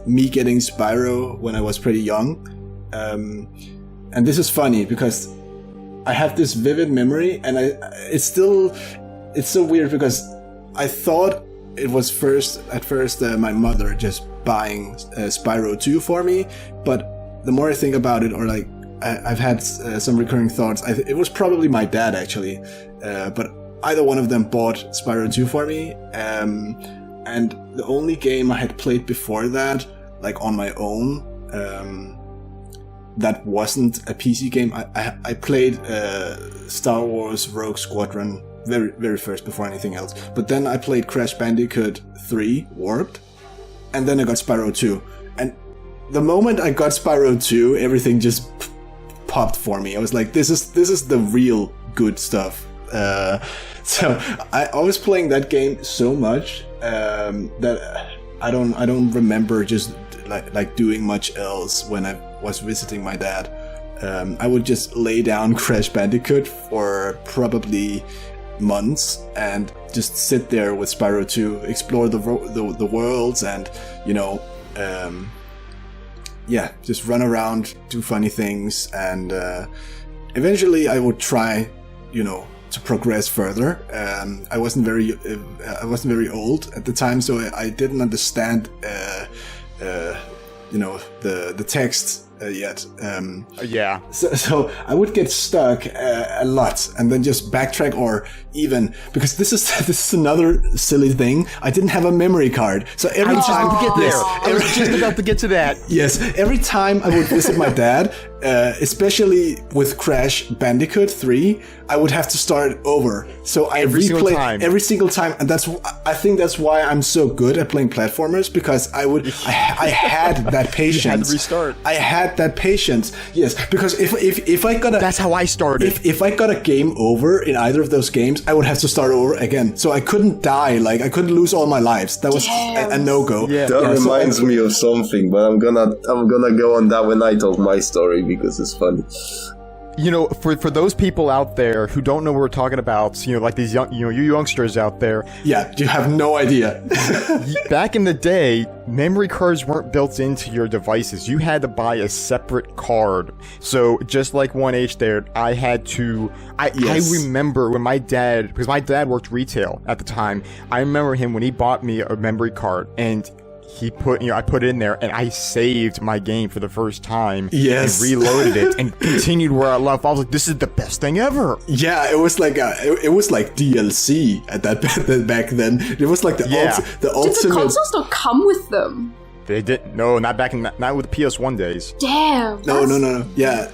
me getting Spyro when I was pretty young. And this is funny because I have this vivid memory, and it's so weird because I thought it was at first my mother just buying Spyro 2 for me, but the more I think about it, or like I've had some recurring thoughts, it was probably my dad actually, but either one of them bought Spyro 2 for me, and the only game I had played before that, like on my own, that wasn't a PC game, I played Star Wars Rogue Squadron very, very first before anything else. But then I played Crash Bandicoot 3 Warped, and then I got Spyro 2. And the moment I got Spyro 2, everything just popped for me. I was like, this is the real good stuff. So I was playing that game so much that I don't remember just like doing much else when I was visiting my dad. I would just lay down Crash Bandicoot for probably months and just sit there with Spyro 2, explore the worlds, and just run around, do funny things, and eventually I would try, to progress further. I wasn't very old at the time, so I didn't understand, the text yet. Yeah. So I would get stuck a lot, and then just backtrack, or even because this is another silly thing. I didn't have a memory card, so every time I was just about to get to that. Yes, every time I would visit my dad, especially with Crash Bandicoot 3, I would have to start over. So I replay every single time, and I think that's why I'm so good at playing platformers, because I had that patience. You had to restart. I had that patience. Yes, because if I got that's how I started. If I got a game over in either of those games, I would have to start over again. So I couldn't die. Like, I couldn't lose all my lives. That was a no-go. Yeah. That reminds me of something, but I'm gonna go on that when I tell my story, because it's funny. For those people out there who don't know what we're talking about, like these young, you youngsters out there. Yeah, you have no idea. Back in the day, memory cards weren't built into your devices. You had to buy a separate card. So just like 1H there, I had to. I remember when my dad, because my dad worked retail at the time. I remember him when he bought me a memory card, and he put, I put it in there, and I saved my game for the first time. Yes. And reloaded it and continued where I left. I was like, this is the best thing ever. Yeah, it was like DLC at that back then. It was like the ultimate. Did the consoles not come with them? They didn't. No, not back in not with the PS1 days. Damn. No. Yeah.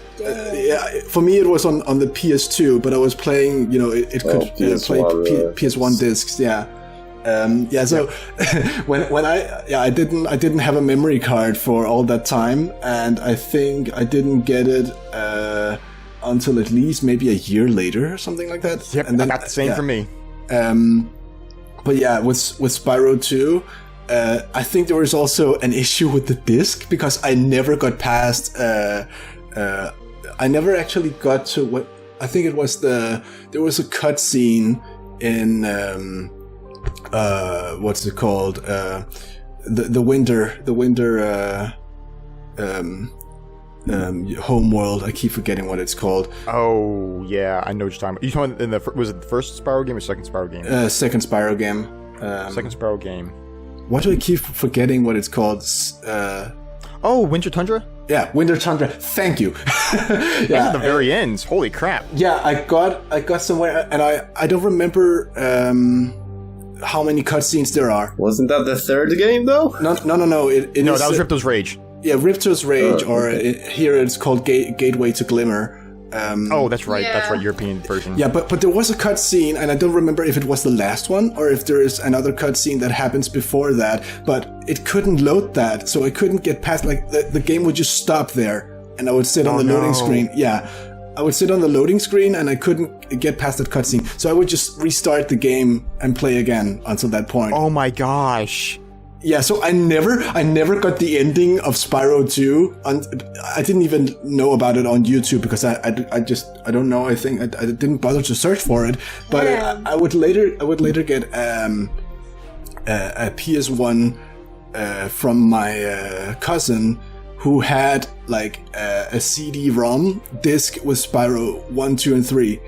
For me, it was on the PS2, but I was playing. It could play PS1 discs. Yeah. So when I didn't have a memory card for all that time, and I think I didn't get it until at least maybe a year later or something like that. Yep, and then about the same for me. But yeah, with Spyro 2, I think there was also an issue with the disc, because I never got past. I never actually got to what I think it was there was a cutscene in. What's it called? The winter homeworld. I keep forgetting what it's called. Oh yeah, I know what you're talking about. You talking about was it the first Spyro game or second Spyro game? Second Spyro game. Second Spyro game. Why do I keep forgetting what it's called? Winter Tundra? Yeah, Winter Tundra. Thank you. Yeah, at the very end. Holy crap. Yeah, I got somewhere, and I don't remember how many cutscenes there are. Wasn't that the third game though? No. That was Ripto's Rage. Yeah, Ripto's Rage, or here it's called Gateway to Glimmer. That's right. Yeah. That's right. European version. Yeah, but there was a cutscene, and I don't remember if it was the last one or if there is another cutscene that happens before that. But it couldn't load that, so I couldn't get past. Like the game would just stop there, and I would sit on the loading screen. Yeah, I would sit on the loading screen, and I couldn't get past that cutscene. So I would just restart the game and play again until that point. Oh my gosh. Yeah, so I never got the ending of Spyro 2. I didn't even know about it on YouTube, because I don't know. I think I didn't bother to search for it. But I would later get a PS1 from my cousin, who had like a CD-ROM disc with Spyro 1, 2, and 3.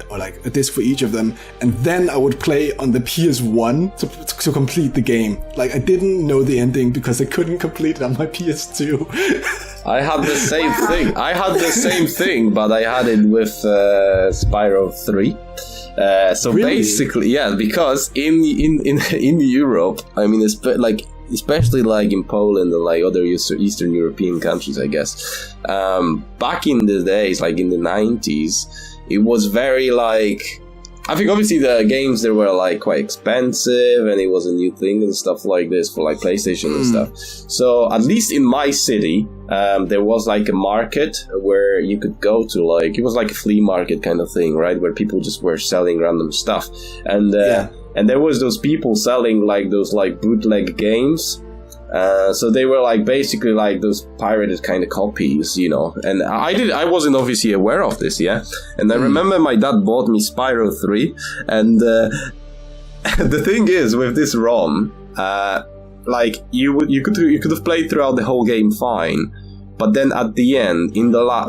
Or like a disc for each of them, and then I would play on the PS1 to complete the game. Like, I didn't know the ending because I couldn't complete it on my PS2. I had the same thing. But I had it with Spyro 3. So really? Basically, yeah, because in Europe, I mean, especially like in Poland and like other Eastern European countries, I guess. Back in the days, like in the 90s. It was very like, I think obviously the games there were like quite expensive, and it was a new thing and stuff like this for like PlayStation and stuff. So at least in my city, there was like a market where you could go to, like, it was like a flea market kind of thing, right? Where people just were selling random stuff. And there was those people selling like those like bootleg games. So they were like basically like those pirated kind of copies, and I wasn't obviously aware of this, and I remember my dad bought me Spyro 3, and the thing is with this ROM, like you could have played throughout the whole game fine, but then at the end,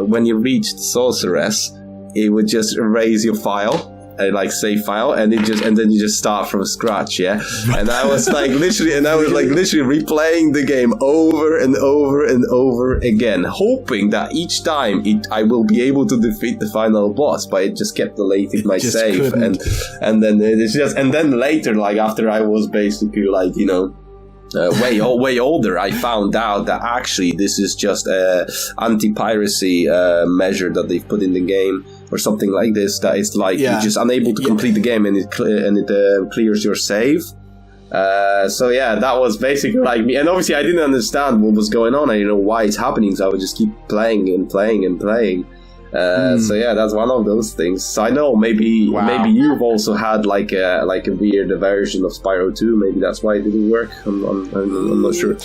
when you reached Sorceress, it would just erase your file. Like save file, and then you just start from scratch, yeah. And I was like literally replaying the game over and over and over again, hoping that each time I will be able to defeat the final boss, but it just kept deleting my save, and then later, like after I was basically like way older, I found out that actually this is just a anti-piracy measure that they've put in the game. Or something like this, that it's like you're just unable to complete the game, and it clears your save. So yeah, that was basically like me. And obviously, I didn't understand what was going on. I didn't know why it's happening, so I would just keep playing and playing and playing. So yeah, that's one of those things. So I know maybe you've also had like a weird version of Spyro 2. Maybe that's why it didn't work. I'm not sure.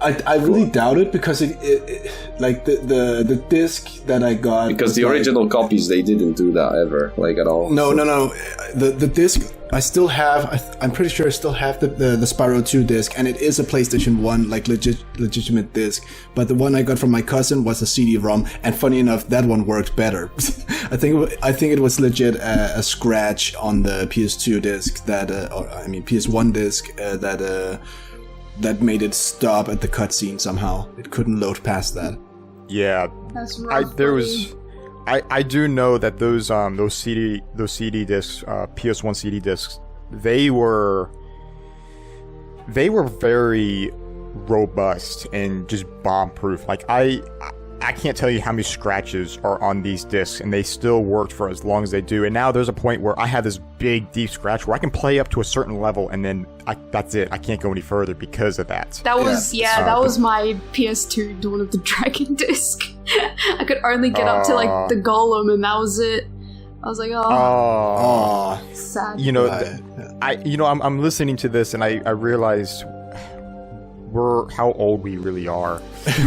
I really doubt it, because it like the disc that I got, because the original copies, they didn't do that ever, like at all. No. The disc I still have. I'm pretty sure I still have the Spyro 2 disc, and it is a PlayStation 1 like legitimate disc. But the one I got from my cousin was a CD-ROM, and funny enough, that one worked better. I think it was legit a scratch on the PS2 disc PS1 disc that made it stop at the cutscene somehow. It couldn't load past that. Yeah, that's rough. I do know that those CD discs, PS1 CD discs, they were very robust and just bomb-proof. Like I can't tell you how many scratches are on these discs, and they still worked for as long as they do. And now there's a point where I have this big, deep scratch where I can play up to a certain level, and then that's it. I can't go any further because of that. That was my PS2 Dawn of the Dragon disc. I could only get up to like the golem, and that was it. I was like, oh, sad. I'm listening to this, and I realized how old we really are.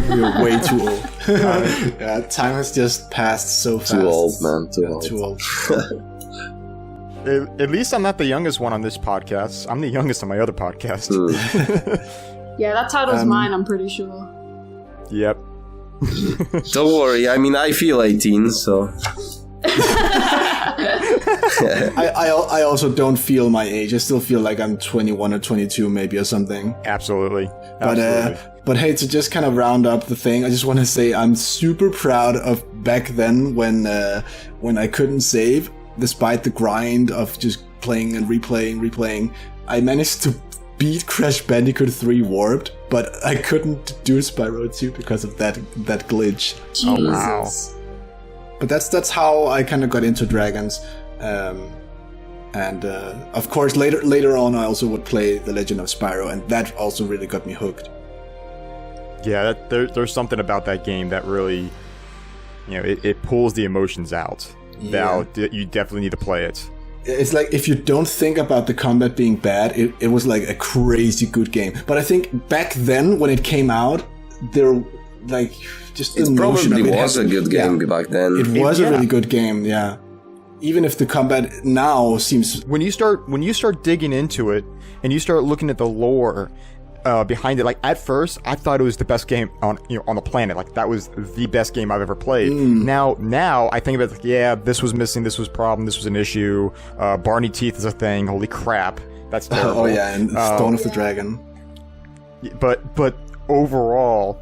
We're way too old. Time has just passed so fast. Too old, man. Too old. At least I'm not the youngest one on this podcast. I'm the youngest on my other podcast. Yeah, that title's mine, I'm pretty sure. Yep. Don't worry, I mean, I feel 18, so... I also don't feel my age. I still feel like I'm 21 or 22 maybe or something. Absolutely. But hey, to just kind of round up the thing, I just want to say I'm super proud of back then when I couldn't save, despite the grind of just playing and replaying. I managed to beat Crash Bandicoot 3 Warped, but I couldn't do Spyro 2 because of that glitch. Jesus. Oh, wow. But that's how I kind of got into dragons. And of course, later on, I also would play The Legend of Spyro, and that also really got me hooked. Yeah, there's something about that game that really, it pulls the emotions out. Yeah. You definitely need to play it. It's like, if you don't think about the combat being bad, it was like a crazy good game. But I think back then, when it came out, there, like, just the notion of it was a good game back then. It was a really good game, yeah. Even if the combat now seems... When you start digging into it, and you start looking at the lore behind it, like, at first, I thought it was the best game on the planet. Like, that was the best game I've ever played. Now I think about it, like, yeah, this was missing, this was a problem, this was an issue. Barney Teeth is a thing. Holy crap, that's terrible. Oh yeah, and Dawn of the Dragon. But overall,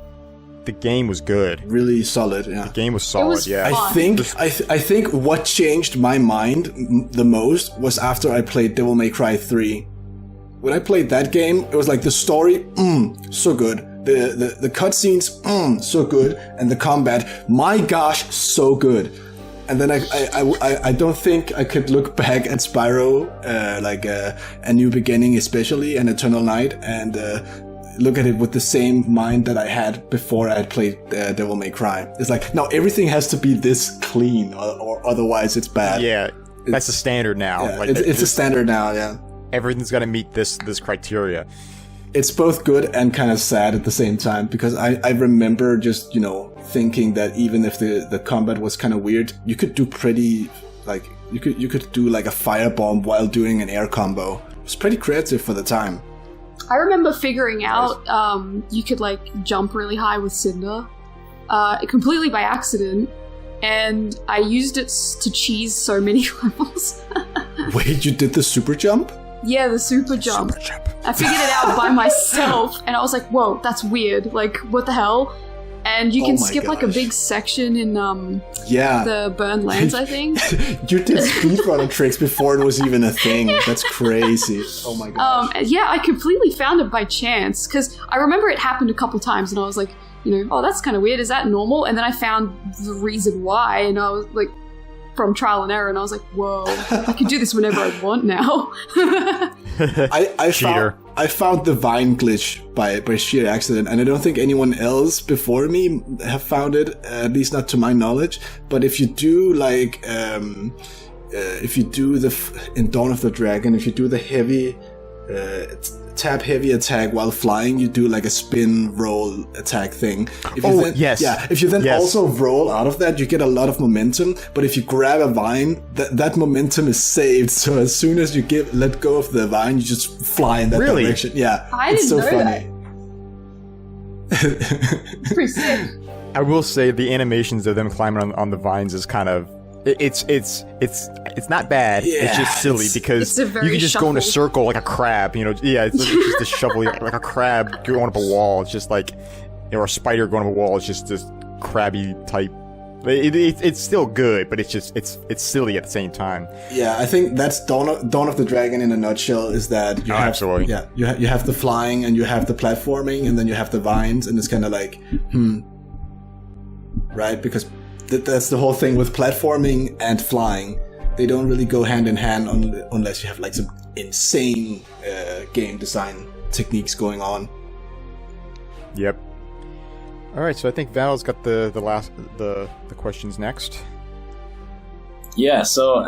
the game was good. Really solid, yeah. The game was solid, yeah. I think what changed my mind the most was after I played Devil May Cry 3. When I played that game, it was like the story, so good. The cutscenes, so good. And the combat, my gosh, so good. And then I don't think I could look back at Spyro, like A New Beginning especially, and Eternal Night, and look at it with the same mind that I had before I had played Devil May Cry. It's like, no, everything has to be this clean, or otherwise it's bad. Yeah, that's the standard now. Yeah, it's a standard now, yeah. Everything's got to meet this criteria. It's both good and kind of sad at the same time, because I remember just, thinking that even if the combat was kind of weird, you could do pretty, like, you could do like a firebomb while doing an air combo. It was pretty creative for the time. I remember figuring out you could like jump really high with Cinder. completely by accident, and I used it to cheese so many levels. Wait, you did the super jump? Yeah, the super jump. I figured it out by myself, and I was like, whoa, that's weird. Like, what the hell? And you can skip like a big section in the Burned Lands, I think. You did speedrunner tricks before it was even a thing. That's crazy. Oh my god. Yeah, I completely found it by chance, because I remember it happened a couple times, and I was like, oh, that's kind of weird. Is that normal? And then I found the reason why, and I was like, from trial and error, and I was like, whoa, I can do this whenever I want now. I found the vine glitch by sheer accident, and I don't think anyone else before me have found it, at least not to my knowledge. But if you do like, if you do in Dawn of the Dragon, if you do the heavy, tap heavy attack while flying, you do like a spin roll attack thing. If you then also roll out of that, you get a lot of momentum. But if you grab a vine, that momentum is saved. So as soon as you let go of the vine, you just fly in that direction. Yeah, I didn't know funny. That. Pretty sick. I will say the animations of them climbing on the vines is kind of. It's not bad. Yeah, it's just silly because you can just go in a circle like a crab. It's just a shovel like a crab going up a wall. It's just like, or a spider going up a wall. It's just this crabby type. It's still good, but it's silly at the same time. Yeah, I think that's Dawn of the Dragon in a nutshell. Is that you have absolutely. Yeah, you have the flying and you have the platforming and then you have the vines, and it's kind of like right, because that's the whole thing with platforming and flying. They don't really go hand in hand unless you have like some insane game design techniques going on. Yep. All right, so I think Val's got the questions next. Yeah, so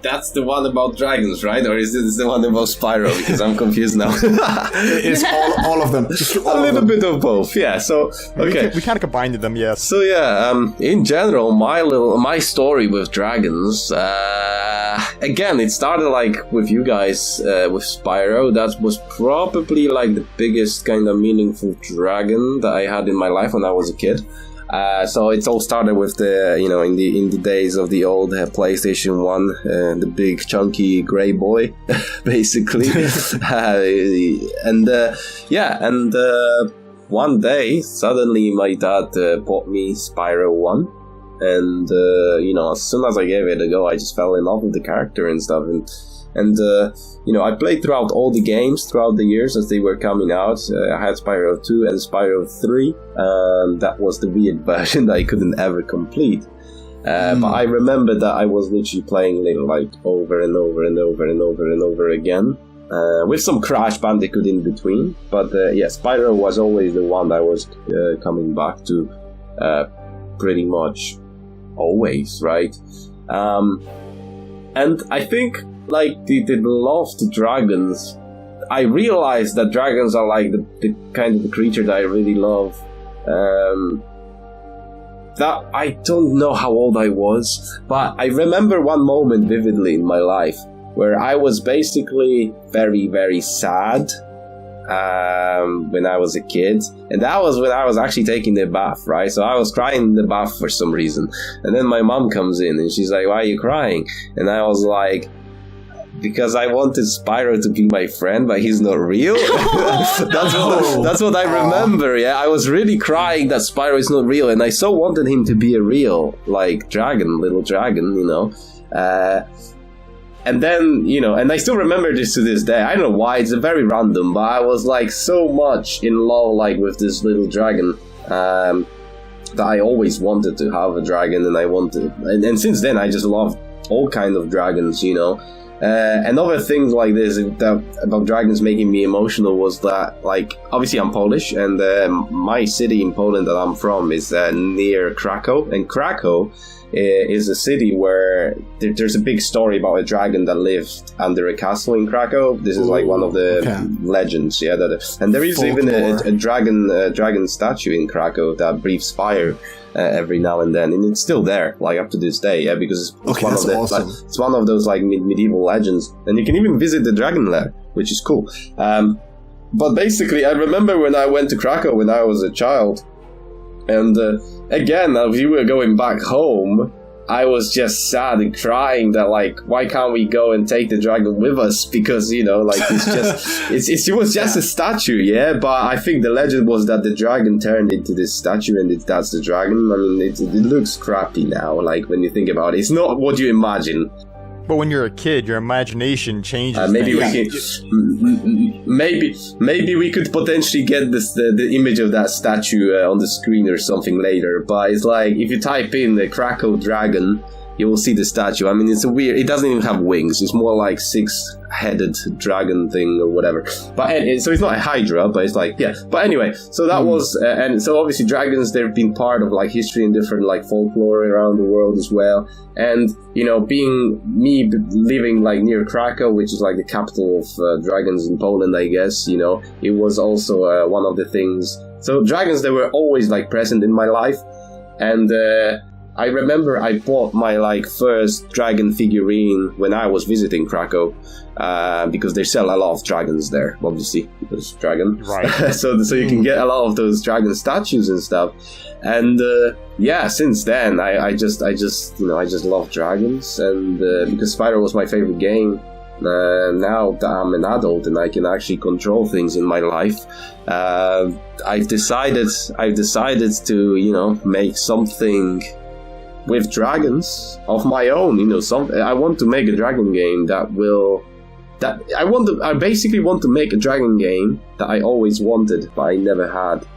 that's the one about dragons, right? Or is this the one about Spyro? Because I'm confused now. It's all of them. A little bit of both, yeah. So okay, we kind of combined them, yes. So yeah, in general, my story with dragons. Again, it started like with you guys with Spyro. That was probably like the biggest kind of meaningful dragon that I had in my life when I was a kid. So it all started with the, in the days of the old PlayStation 1, the big chunky grey boy, basically. And one day, suddenly my dad bought me Spyro 1. And, as soon as I gave it a go, I just fell in love with the character and stuff. And I played throughout all the games throughout the years as they were coming out. I had Spyro 2 and Spyro 3, and that was the weird version that I couldn't ever complete. But I remember that I was literally playing it like over and over and over and over and over again, with some Crash Bandicoot in between. But Spyro was always the one that I was coming back to pretty much always, right? And I think like the love to dragons, I realized that dragons are like the kind of the creature that I really love. That I don't know how old I was, but I remember one moment vividly in my life where I was basically very, very sad when I was a kid, and that was when I was actually taking a bath, right? So I was crying in the bath for some reason, and then my mom comes in and she's like, "Why are you crying?" And I was like, because I wanted Spyro to be my friend, but he's not real. That's what I remember. Yeah, I was really crying that Spyro is not real, and I so wanted him to be a real, like, little dragon, And then, and I still remember this to this day. I don't know why, it's very random, but I was like so much in love, like, with this little dragon, that I always wanted to have a dragon, and since then I just love all kinds of dragons, Another thing like this about dragons making me emotional was that, like, obviously I'm Polish, and my city in Poland that I'm from is near Krakow, and Krakow is a city where there's a big story about a dragon that lived under a castle in Krakow. This is like one of the legends, and there is even a dragon statue in Krakow that breathes fire every now and then, and it's still there, like up to this day, because it's one of those like medieval legends, and you can even visit the dragon lair, which is cool. But basically, I remember when I went to Krakow when I was a child, And again, if you were going back home, I was just sad and crying that, like, why can't we go and take the dragon with us? Because, you know, like, it's just, it was just a statue, yeah? But I think the legend was that the dragon turned into this statue and that's the dragon. I mean, it looks crappy now, like, when you think about it. It's not what you imagine. But when you're a kid, your imagination changes. Maybe we could potentially get the image of that statue on the screen or something later. But it's like, if you type in the Krakow dragon, you will see the statue. I mean, it's it doesn't even have wings. It's more like six-headed dragon thing or whatever. But so it's not a hydra, but it's like, yeah. But anyway, so that was, and so obviously dragons, they've been part of like history and different like folklore around the world as well. And, you know, being me living like near Krakow, which is like the capital of dragons in Poland, I guess, you know, it was also one of the things. So dragons, they were always like present in my life. And, I remember I bought my like first dragon figurine when I was visiting Krakow, because they sell a lot of dragons there, obviously, because dragon. Right. so you can get a lot of those dragon statues and stuff. And yeah, since then I just love dragons, and because Spyro was my favorite game. Now that I'm an adult and I can actually control things in my life, I've decided to, you know, make something with dragons of my own. You know, I want to make a dragon game I basically want to make a dragon game that I always wanted but I never had.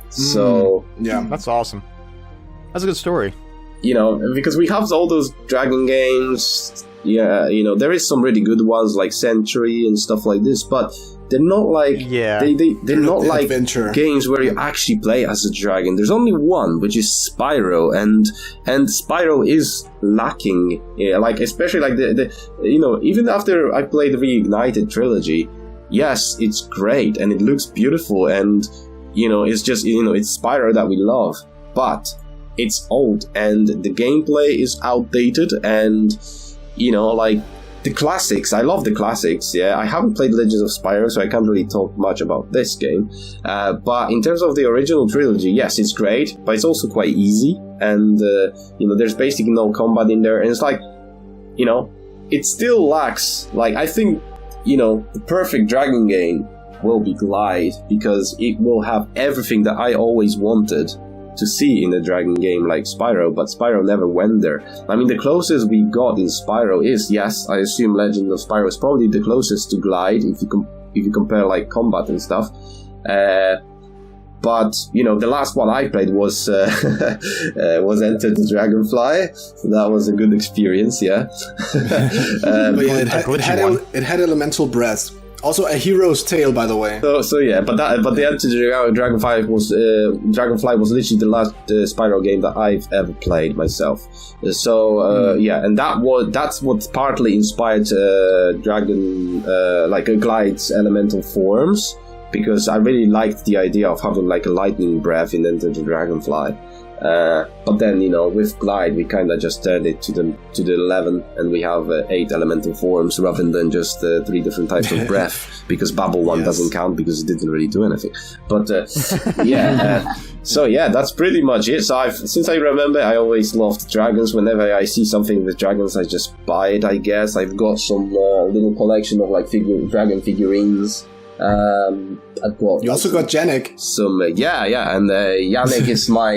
So yeah, that's awesome. That's a good story. You know, because we have all those dragon games. Yeah, you know, there is some really good ones like Century and stuff like this, but they're not like they're not like adventure games where you actually play as a dragon. There's only one, which is Spyro, and Spyro is lacking. Yeah, like especially like the you know, even after I played the Reignited trilogy, yes, it's great and it looks beautiful, and you know, it's just, you know, it's Spyro that we love, but it's old and the gameplay is outdated, and you know, like the classics, I love the classics, yeah. I haven't played Legends of Spyro, so I can't really talk much about this game. But in terms of the original trilogy, yes, it's great, but it's also quite easy. And, you know, there's basically no combat in there. And it's like, you know, it still lacks, like, I think, you know, the perfect dragon game will be Glyde, because it will have everything that I always wanted to see in a dragon game like Spyro, but Spyro never went there. I mean, the closest we got in Spyro is, yes, I assume Legend of Spyro is probably the closest to Glyde if you compare like combat and stuff. But you know, the last one I played was Enter the Dragonfly, so that was a good experience, yeah. But yeah, it had elemental breath. Also, a hero's tale, by the way. So yeah, but the Enter the Dragonfly was literally the last Spyro game that I've ever played myself. So yeah, and that's what partly inspired Dragon, like Glyde's elemental forms, because I really liked the idea of having like a lightning breath in Enter the Dragonfly. But then, you know, with Glyde, we kind of just turned it to the 11, and we have 8 elemental forms rather than just 3 different types of breath, because Babel 1 doesn't count because it didn't really do anything. But yeah, so yeah, that's pretty much it. So since I remember, I always loved dragons. Whenever I see something with dragons, I just buy it, I guess. I've got some little collection of like dragon figurines. I've got. You also got Yannick. Some, yeah, and Yannick is my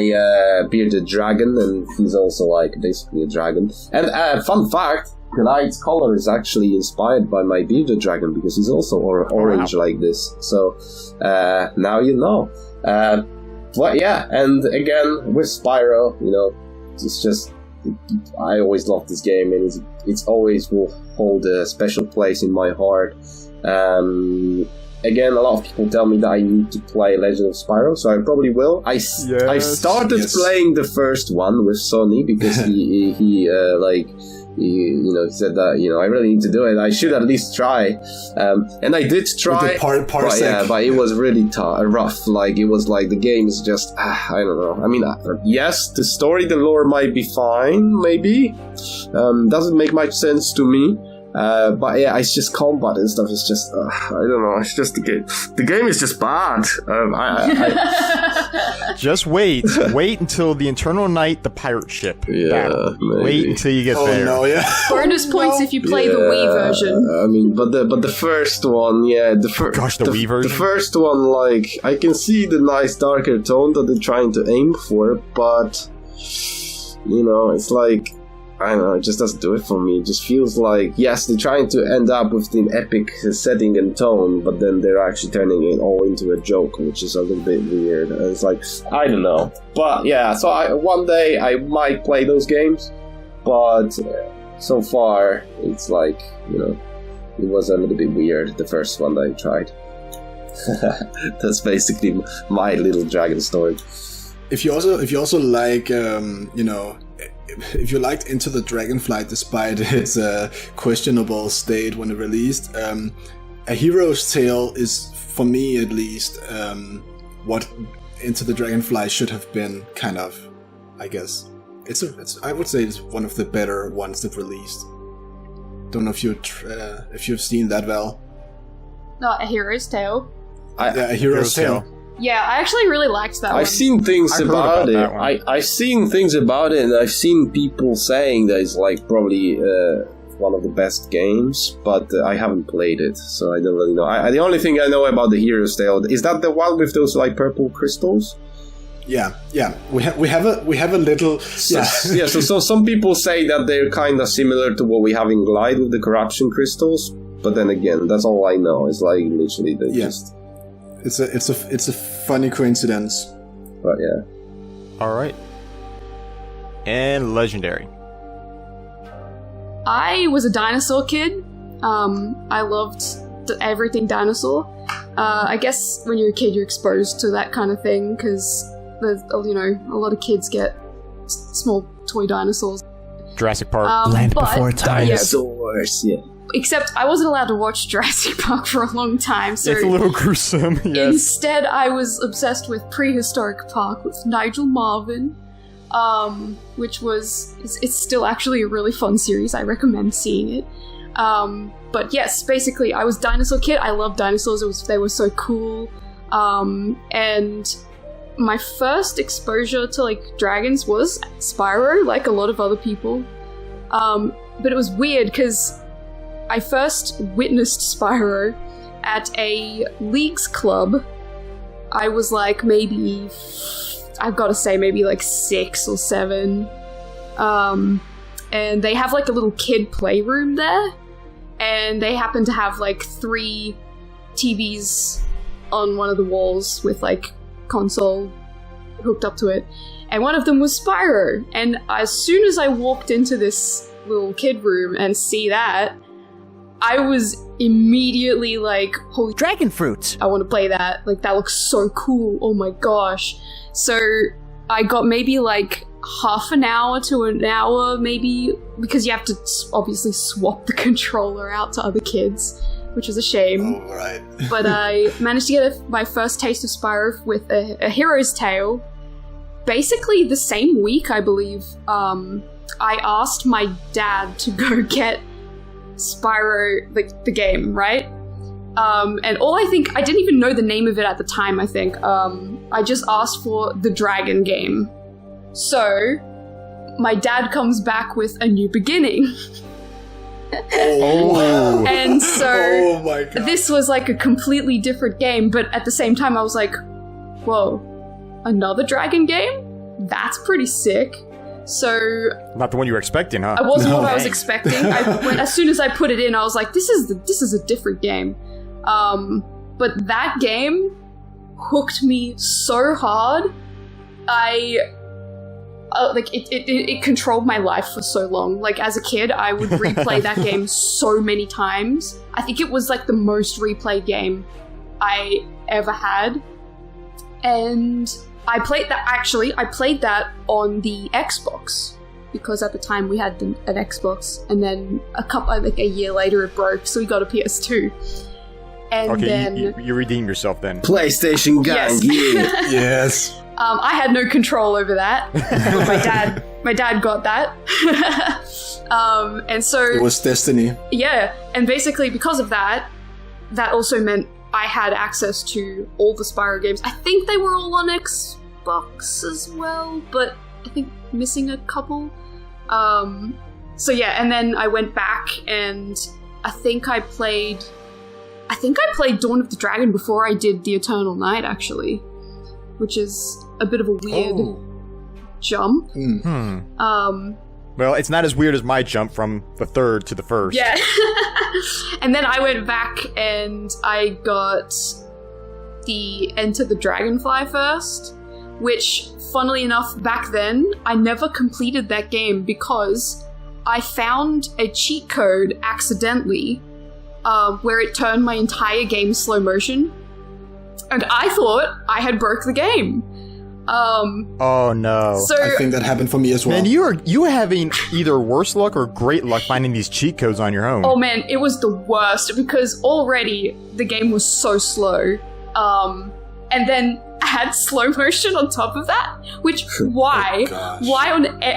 bearded dragon, and he's also like basically a dragon. And fun fact, Glyde's color is actually inspired by my bearded dragon, because he's also orange like this. So now you know. But yeah, and again with Spyro, you know, it's just, I always loved this game, and it's always will hold a special place in my heart. Again, a lot of people tell me that I need to play Legend of Spyro, so I probably will. I started playing the first one with Sonny, because he said that, you know, I really need to do it. I should at least try. And I did try. But it was really rough. Like, it was like the game is just, I don't know. I mean, yes, the story, the lore might be fine, maybe. Doesn't make much sense to me. But yeah, it's just combat and stuff. It's just I don't know. It's just the game. The game is just bad. Just wait until the Eternal Night, the pirate ship. Yeah, maybe. Wait until you get there. No, yeah. Bonus points if you play the Wii version. I mean, but the first one, yeah, the Wii version. The first one, like, I can see the nice darker tone that they're trying to aim for, but you know, it's like, I don't know, it just doesn't do it for me. It just feels like, yes, they're trying to end up with an epic setting and tone, but then they're actually turning it all into a joke, which is a little bit weird. And it's like, I don't know. But yeah, so one day I might play those games, but so far it's like, you know, it was a little bit weird, the first one that I tried. That's basically my little dragon story. If you also like, you know, if you liked Into the Dragonflight despite its questionable state when it released, A Hero's Tale is, for me at least, what Into the Dragonfly should have been, kind of, I guess. I would say it's one of the better ones that released. Don't know if you've seen that, Val. Not A Hero's Tale. A Hero's Tale. Yeah, I actually really liked that one. I've seen things about it. I've seen things about it, and I've seen people saying that it's like probably one of the best games, but I haven't played it, so I don't really know. The only thing I know about the Hero's Tale is that the one with those like purple crystals. Yeah. We have a little. So some people say that they're kind of similar to what we have in Glyde with the corruption crystals, but then again, that's all I know. It's like literally just. It's a funny coincidence. But yeah. All right. And Legendary. I was a dinosaur kid. I loved everything dinosaur. I guess when you're a kid, you're exposed to that kind of thing because there's, you know, a lot of kids get small toy dinosaurs. Jurassic Park. Land Before Time. Dinosaurs, yeah. Except I wasn't allowed to watch Jurassic Park for a long time, so it's a little gruesome, yes. Instead, I was obsessed with Prehistoric Park with Nigel Marvin, which it's still actually a really fun series. I recommend seeing it. But yes, basically, I was dinosaur kid. I loved dinosaurs. They were so cool. And my first exposure to like dragons was Spyro, like a lot of other people. But it was weird because I first witnessed Spyro at a leagues club. I was like maybe, I've got to say maybe like 6 or 7. And they have like a little kid playroom there. And they happen to have like 3 TVs on one of the walls with like console hooked up to it. And one of them was Spyro. And as soon as I walked into this little kid room and see that, I was immediately like, holy dragon fruit! I want to play that. Like, that looks so cool. Oh my gosh. So I got maybe like half an hour to an hour, maybe, because you have to obviously swap the controller out to other kids, which is a shame. Oh, right. But I managed to get my first taste of Spyro with a Hero's Tale. Basically the same week, I believe, I asked my dad to go get Spyro, the game, right? And I didn't even know the name of it at the time, I think. I just asked for the Dragon game. So, my dad comes back with A New Beginning. Oh. And so, oh my God. This was like a completely different game, but at the same time I was like, whoa, another Dragon game? That's pretty sick. So not the one you were expecting, huh? I wasn't what I was expecting. As soon as I put it in, I was like, "This is a different game." But that game hooked me so hard. It controlled my life for so long. Like as a kid, I would replay that game so many times. I think it was like the most replayed game I ever had, and I played that on the Xbox, because at the time we had an Xbox, and then a year later it broke, so we got a PS2. And okay, then you redeemed yourself then. PlayStation gang, yes. yeah. Yes. I had no control over that. But my dad got that. And so... It was destiny. Yeah, and basically because of that, that also meant I had access to all the Spyro games. I think they were all on Xbox as well, but I think missing a couple. So yeah, and then I went back and I think I played Dawn of the Dragon before I did The Eternal Night, actually, which is a bit of a weird jump. Well, it's not as weird as my jump from the third to the first. Yeah. And then I went back and I got the Enter the Dragonfly first, which, funnily enough, back then, I never completed that game because I found a cheat code accidentally where it turned my entire game slow motion. And I thought I had broke the game. Oh no. So I think that happened for me as well. Man, you were having either worse luck or great luck finding these cheat codes on your own. oh man, it was the worst because already the game was so slow. And then add slow motion on top of that, which why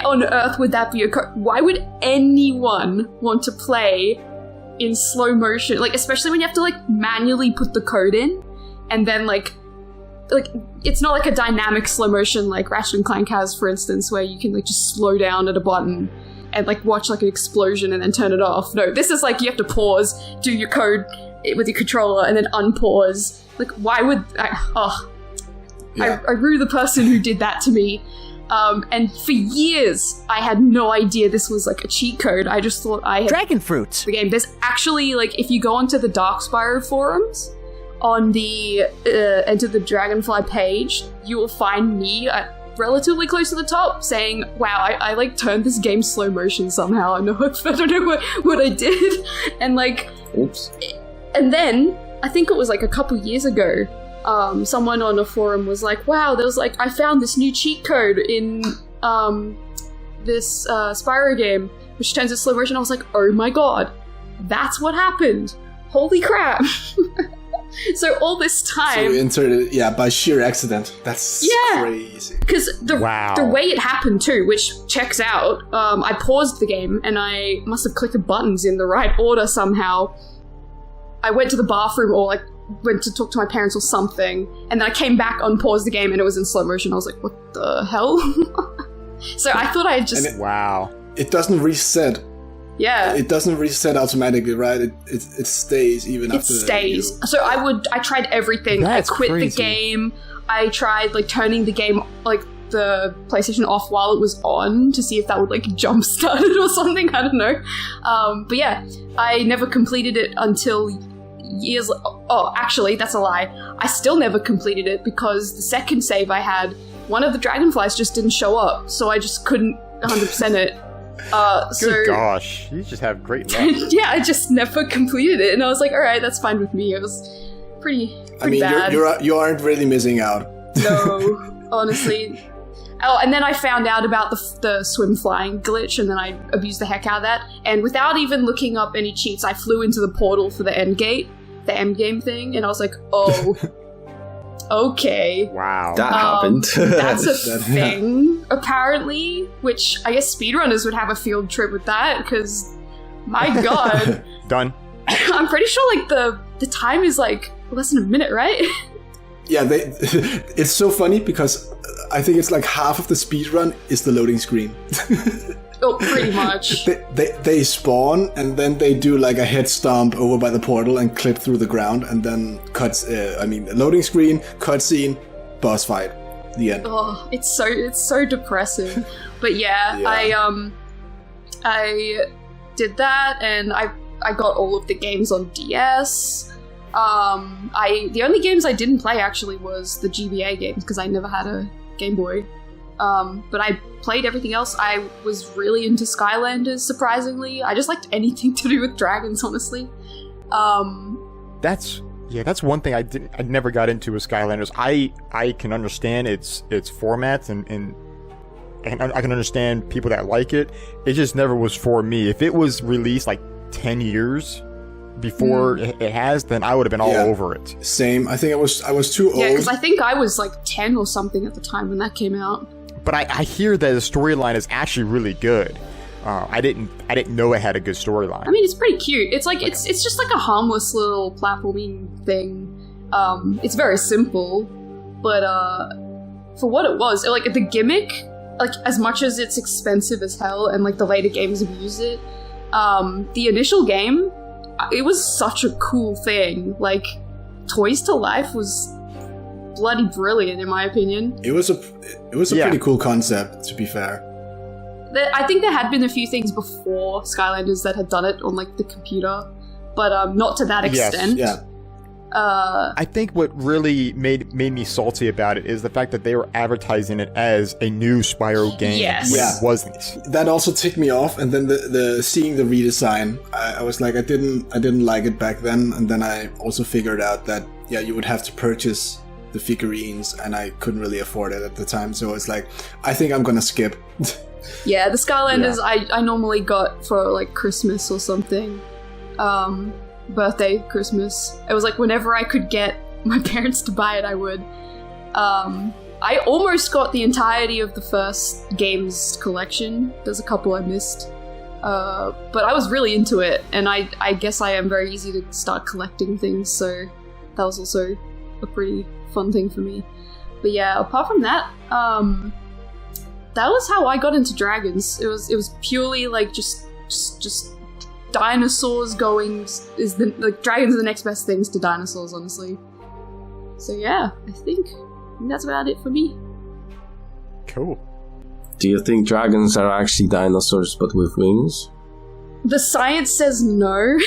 on earth would that be a code? Why would anyone want to play in slow motion, like especially when you have to like manually put the code in and then like it's not like a dynamic slow motion like Ratchet and Clank has, for instance, where you can like just slow down at a button and like watch like an explosion and then turn it off. No, this is like you have to pause, do your code with your controller and then unpause. Like why would I rue the person who did that to me. And for years, I had no idea this was like a cheat code. I just thought I had Dragon fruit. the game. There's actually like, if you go onto the Dark Spyro forums on the Enter the Dragonfly page, you will find me relatively close to the top saying, "Wow, I like turned this game slow motion somehow. I don't know what I did," and like, Oops. and then I think it was like a couple years ago. Someone on a forum was like, wow, there was like, I found this new cheat code in this Spyro game, which turns it slow motion. I was like, oh my god, that's what happened. Holy crap. So all this time... So you entered it, by sheer accident. That's crazy. Because the way it happened too, which checks out, I paused the game and I must have clicked the buttons in the right order somehow. I went to the bathroom or like went to talk to my parents or something, and then I came back, unpaused the game, and it was in slow motion. I was like, what the hell? So I thought I had just... It doesn't reset. Yeah. It doesn't reset automatically, right? It stays even after... It stays. So I tried everything. That's I quit crazy. the game. I tried like turning the game, like the PlayStation off while it was on to see if that would like jumpstart it or something. I don't know. But yeah, I never completed it until... years. Oh, actually, that's a lie. I still never completed it because the second save I had, one of the dragonflies just didn't show up, so I just couldn't 100% it. Good gosh, you just have great luck. Yeah, I just never completed it, and I was like, all right, that's fine with me. It was pretty bad. You aren't really missing out. No, honestly. Oh, and then I found out about the swim flying glitch, and then I abused the heck out of that. And without even looking up any cheats, I flew into the portal for the end game thing, and I was like, oh, okay. Wow. That happened. That's a thing, apparently, which I guess speedrunners would have a field trip with that, because, my god. Done. I'm pretty sure, like, the time is, like, less than a minute, right? Yeah, it's so funny because I think it's like half of the speedrun is the loading screen. Oh, pretty much. They spawn and then they do like a head stomp over by the portal and clip through the ground and then loading screen, cutscene, boss fight, the end. Oh, it's so depressing. But yeah, I did that and I got all of the games on DS. The only games I didn't play actually was the GBA games because I never had a Game Boy. But I played everything else. I was really into Skylanders, surprisingly. I just liked anything to do with dragons, honestly. That's one thing I never got into with Skylanders. I can understand its formats and I can understand people that like it. It just never was for me. If it was released like 10 years before it has, then I would have been all over it. Same. I think I was too old. Yeah, because I think I was like 10 or something at the time when that came out. but I hear that the storyline is actually really good. I didn't know it had a good storyline. I mean, it's pretty cute. It's like it's just like a harmless little platforming thing. It's very simple, but for what it was, like the gimmick, like as much as it's expensive as hell, and like the later games abuse it, the initial game, it was such a cool thing. Like Toys to Life was bloody brilliant in my opinion. It was a pretty cool concept, to be fair. I think there had been a few things before Skylanders that had done it on like the computer, but not to that extent. Yeah. I think what really made me salty about it is the fact that they were advertising it as a new Spyro game. Yes. When Yeah. it wasn't. That also ticked me off, and then the seeing the redesign, I was like, I didn't like it back then, and then I also figured out that you would have to purchase the figurines, and I couldn't really afford it at the time, so it's like, I think I'm gonna skip. Yeah, the Skylanders I normally got for like Christmas or something. Birthday, Christmas. It was like whenever I could get my parents to buy it, I would. I almost got the entirety of the first games collection. There's a couple I missed. But I was really into it, and I guess I am very easy to start collecting things, so that was also a pretty fun thing for me. But yeah, apart from that, that was how I got into dragons. It was purely like just dinosaurs going dragons are the next best things to dinosaurs, honestly. So yeah, I think that's about it for me. Cool. Do you think dragons are actually dinosaurs but with wings? The science says no.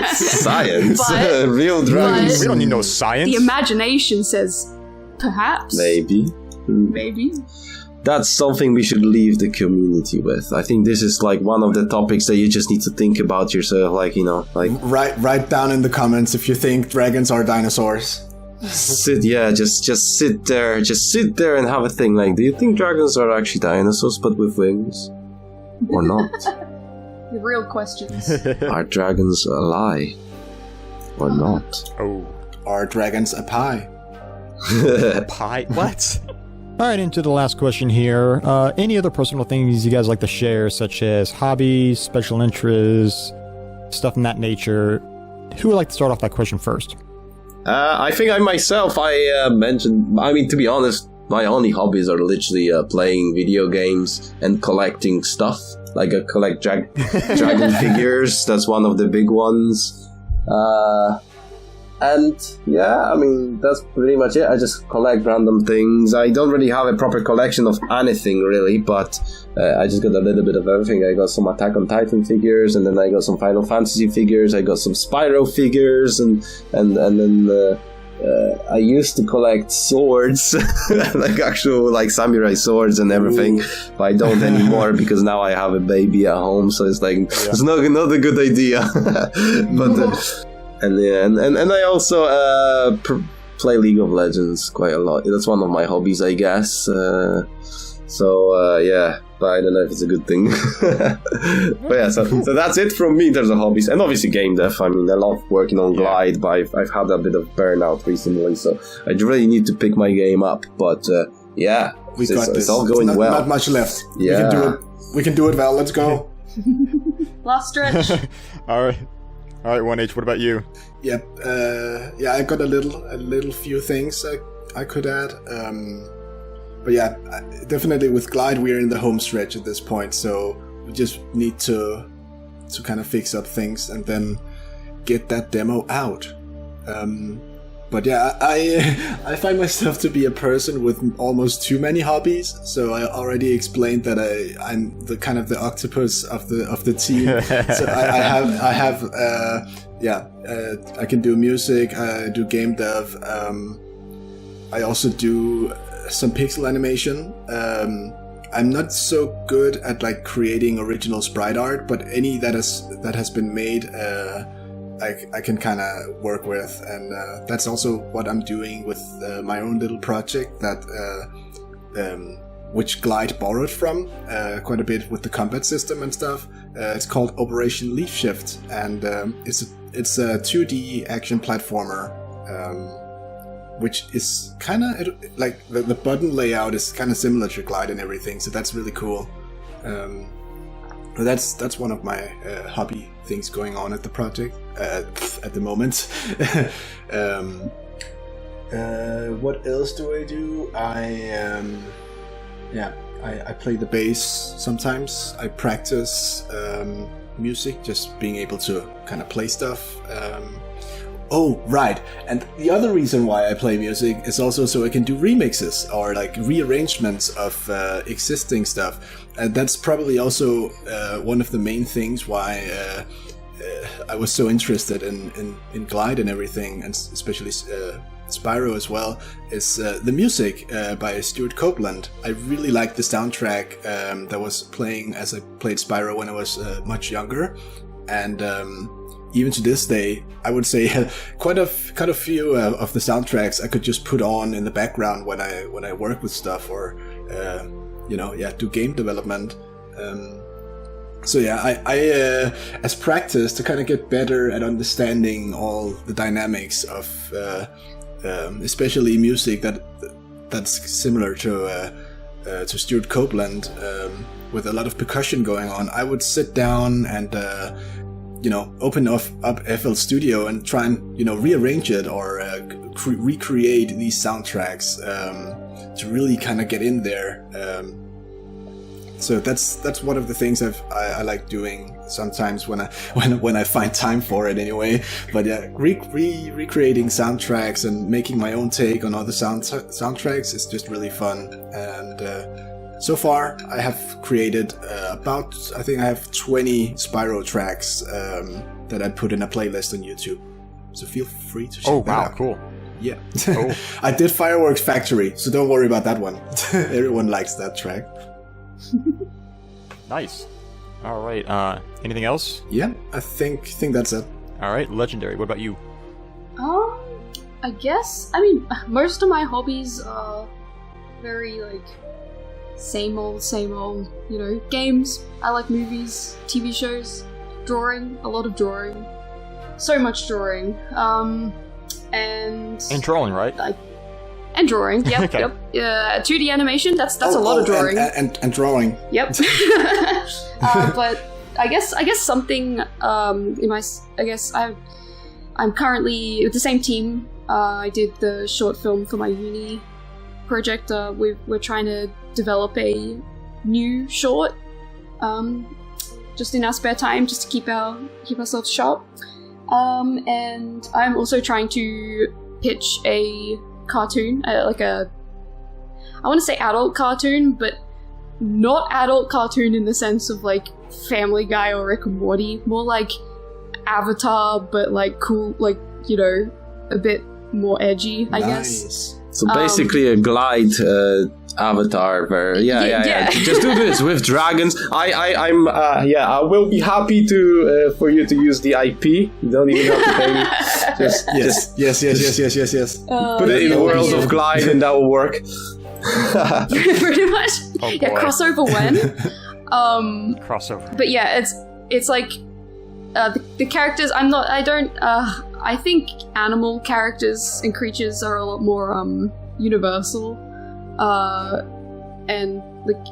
Science? But- Real dragons? We don't need no science. The imagination says perhaps. Maybe. Maybe. That's something we should leave the community with. I think this is like one of the topics that you just need to think about yourself, like, you know, like Write down in the comments if you think dragons are dinosaurs. just sit there and have a thing like, do you think dragons are actually dinosaurs but with wings? Or not? The real questions. Are dragons a lie? Or not? Oh. Are dragons a pie? Pie? What? All right, into the last question here. Any other personal things you guys like to share, such as hobbies, special interests, stuff in that nature? Who would like to start off that question first? I think I mentioned, I mean, to be honest, my only hobbies are literally playing video games and collecting stuff. Like I collect dragon figures, that's one of the big ones. And yeah, I mean, that's pretty much it. I just collect random things. I don't really have a proper collection of anything, really, but I just got a little bit of everything. I got some Attack on Titan figures, and then I got some Final Fantasy figures. I got some Spyro figures, and then I used to collect swords, like actual like samurai swords and everything. But I don't anymore because now I have a baby at home, so it's like it's not a good idea. But. And I also play League of Legends quite a lot. That's one of my hobbies, I guess. Yeah, but I don't know if it's a good thing. But yeah, so that's it from me in terms of hobbies. And obviously game dev. I mean, I love working on Glyde, but I've had a bit of burnout recently, so I really need to pick my game up. But yeah, it's all going well. Not much left. Yeah. We can do it, Val. Let's go. Last stretch. All right, 1H, what about you? Yep. I got a little few things I could add. But yeah, definitely with Glyde, we're in the home stretch at this point, so we just need to kind of fix up things and then get that demo out. But yeah, I find myself to be a person with almost too many hobbies. So I already explained that I'm the kind of the octopus of the team. So I can do music, I do game dev. I also do some pixel animation. I'm not so good at like creating original sprite art, but any that has been made. I can kind of work with, and that's also what I'm doing with my own little project that which Glyde borrowed from quite a bit with the combat system and stuff. It's called Operation Leaf Shift, and it's a 2D action platformer which is kind of like the button layout is kind of similar to Glyde and everything, so that's really cool. But that's one of my hobby things going on at the project at the moment. What else do I do? I play the bass sometimes. I practice music, just being able to kind of play stuff. Oh, right. And the other reason why I play music is also so I can do remixes or like rearrangements of existing stuff. And that's probably also one of the main things why I was so interested in Glyde and everything, and especially Spyro as well, is the music by Stuart Copeland. I really liked the soundtrack that was playing as I played Spyro when I was much younger. And even to this day, I would say quite a few of the soundtracks I could just put on in the background when I work with stuff or do game development. So yeah, I as practice to kind of get better at understanding all the dynamics of especially music that's similar to Stuart Copeland with a lot of percussion going on. I would sit down and open up FL Studio and try and rearrange it or recreate these soundtracks to really kind of get in there. So that's one of the things I like doing sometimes when I find time for it anyway. But yeah, recreating soundtracks and making my own take on other soundtracks is just really fun. And so far I have created I think I have 20 Spyro tracks that I put in a playlist on YouTube. So feel free to check that out. Cool. Yeah. Cool. I did Fireworks Factory, so don't worry about that one. Everyone likes that track. Nice. All right. Anything else? Yeah, I think that's it. All right. Legendary. What about you? I guess. I mean, most of my hobbies are very like same old. Games. I like movies, TV shows, drawing. A lot of drawing. So much drawing. And drawing, right? And drawing, yep, Okay. yep. 2D animation, that's a lot of drawing. And drawing. Yep. But I guess something I'm currently with the same team. I did the short film for my uni project. We're trying to develop a new short, just in our spare time, just to keep ourselves sharp. And I'm also trying to pitch a cartoon, I want to say adult cartoon, but not adult cartoon in the sense of like Family Guy or Rick and Morty, more like Avatar, but like cool, like a bit more edgy, I guess. So basically a Glyde avatar where just do this with dragons. I will be happy to for you to use the IP. You don't even have to pay me. Yes. Put it in the world of Glyde and that will work. Pretty much. Oh, yeah, boy. crossover when. Crossover. But yeah, it's like the characters. I think animal characters and creatures are a lot more universal. And like,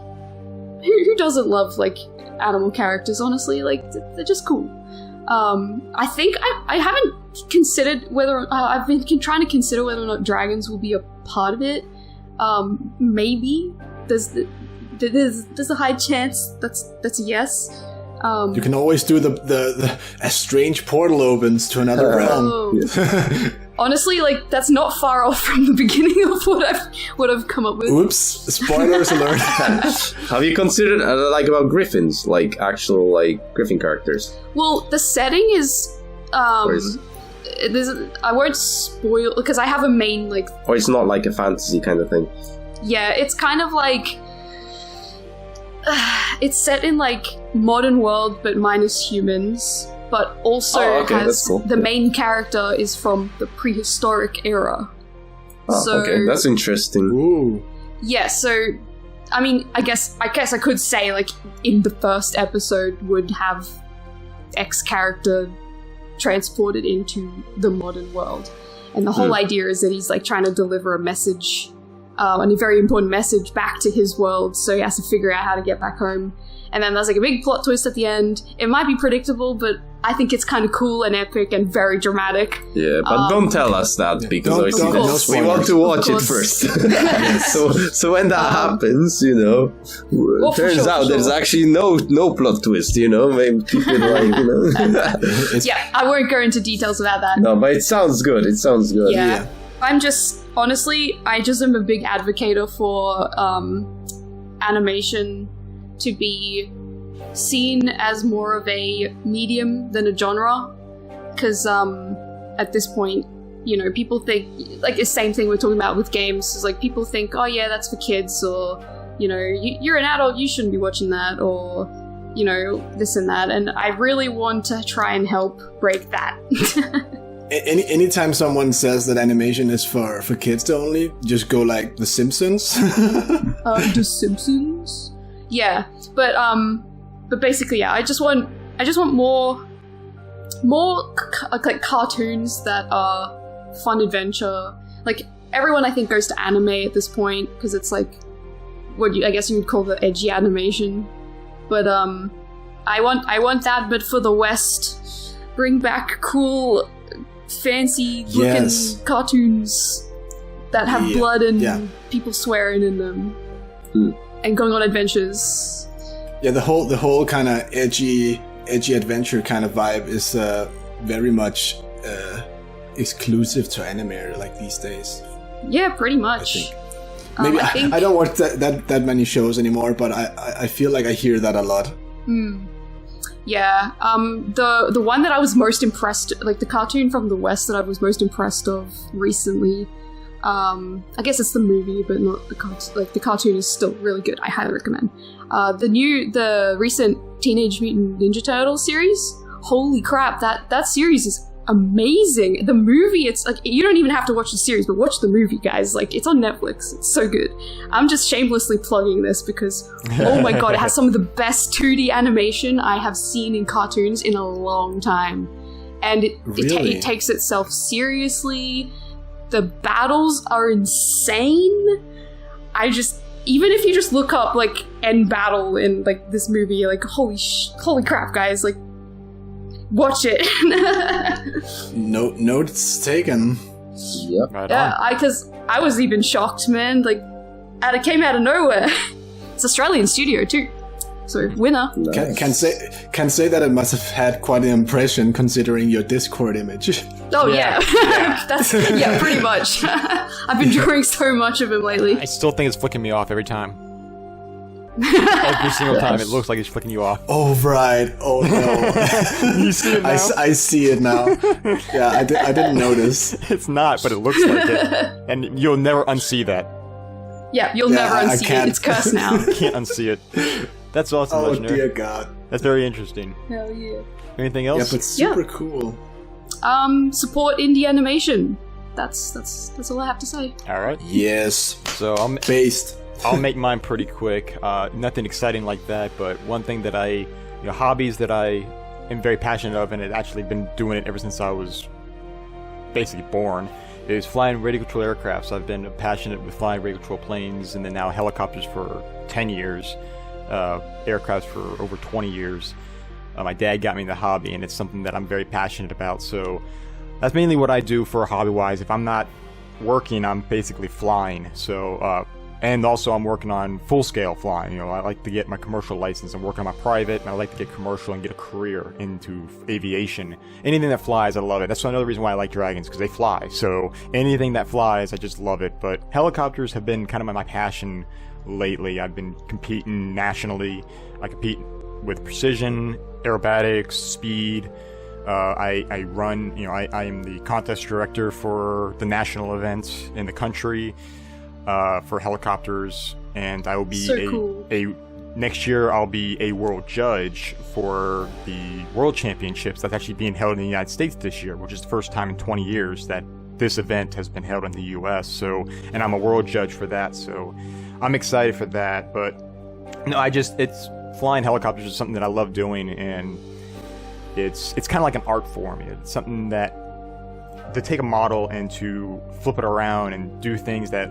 who doesn't love like animal characters? Honestly, like they're just cool. I think I haven't considered whether I've been trying to consider whether or not dragons will be a part of it. Maybe there's a high chance that's a yes. You can always do the a strange portal opens to another realm. Honestly, like that's not far off from the beginning of what I've come up with. Oops! Spoilers alert. Have you considered about griffins, like actual like griffin characters? Well, the setting is I won't spoil because I have a main like. Or it's not like a fantasy kind of thing. Yeah, it's kind of like. It's set in like modern world but minus humans, but also has cool. The main character is from the prehistoric era. Okay, that's interesting. Ooh. Yeah, so I mean, I guess I could say like in the first episode would have X character transported into the modern world. And the whole idea is that he's like trying to deliver a message, and a very important message back to his world, so he has to figure out how to get back home. And then there's like a big plot twist at the end. It might be predictable, but I think it's kind of cool and epic and very dramatic. Yeah, but don't tell us that, because we want to watch it first. So when that happens, you know, turns out there's actually no plot twist, you know, maybe people like, you know. Yeah, I won't go into details about that. No, but it sounds good. It sounds good. Yeah. I'm just, honestly, I just am a big advocate for animation to be seen as more of a medium than a genre, because at this point, you know, people think, like the same thing we're talking about with games, is like people think, oh yeah, that's for kids, or, you know, you're an adult, you shouldn't be watching that, or, you know, this and that, and I really want to try and help break that. Anytime someone says that animation is for kids only, just go like The Simpsons. The Simpsons? Yeah, but basically, yeah, I just want more like cartoons that are fun adventure. Like everyone, I think, goes to anime at this point because it's like I guess you would call the edgy animation. But I want that, but for the West, bring back cool, fancy looking cartoons that have blood and people swearing in them. And going on adventures. Yeah, the whole kind of edgy adventure kind of vibe is very much exclusive to anime like these days. Yeah, pretty much. I think. I don't watch that many shows anymore, but I feel like I hear that a lot. Yeah. The one that I was most impressed, like the cartoon from the West that I was most impressed of recently. I guess it's the movie, but not the cartoon. Like the cartoon is still really good. I highly recommend. The recent Teenage Mutant Ninja Turtles series. Holy crap! That series is amazing. The movie, it's like you don't even have to watch the series, but watch the movie, guys. Like it's on Netflix. It's so good. I'm just shamelessly plugging this because oh my god, it has some of the best 2D animation I have seen in cartoons in a long time, and it takes itself seriously. The battles are insane. Even if you just look up like end battle in like this movie, like holy crap, guys, like watch it. Notes taken. Yep. Right on. Because I was even shocked, man. Like, it came out of nowhere. It's Australian studio too. So winner. Nice. Can say that it must have had quite an impression considering your Discord image. Oh yeah. That's pretty much. I've been drawing so much of him lately. I still think it's flicking me off every time. Every single time it looks like it's flicking you off. Oh right. Oh no. You see it now? I see it now. Yeah, I didn't notice. It's not, but it looks like it. And you'll never unsee that. Yeah, you'll never unsee it. It's cursed now. You can't unsee it. That's awesome, Legendary. Oh dear God. That's very interesting. Hell yeah. Anything else? Yeah, but super cool. Support indie animation. That's all I have to say. All right. Yes. So I'll make mine pretty quick. Nothing exciting like that, but one thing that hobbies that I am very passionate of, and I've actually been doing it ever since I was basically born, is flying radio control aircrafts. I've been passionate with flying radio control planes, and then now helicopters for 10 years. Aircrafts for over 20 years. My dad got me the hobby, and it's something that I'm very passionate about, so that's mainly what I do for hobby-wise. If I'm not working, I'm basically flying. So, and also I'm working on full-scale flying. You know, I like to get my commercial license. I'm working on my private, and I like to get commercial and get a career into aviation. Anything that flies, I love it. That's another reason why I like dragons, because they fly. So anything that flies, I just love it. But helicopters have been kind of my passion lately. I've been competing nationally. I compete with precision, aerobatics, speed. I run, I am the contest director for the national events in the country for helicopters, and I will be next year I'll be a world judge for the world championships that's actually being held in the United States this year, which is the first time in 20 years that this event has been held in the US. So, and I'm a world judge for that, so I'm excited for that. But no, it's flying helicopters is something that I love doing, and it's kind of like an art form. It's something that to take a model and to flip it around and do things that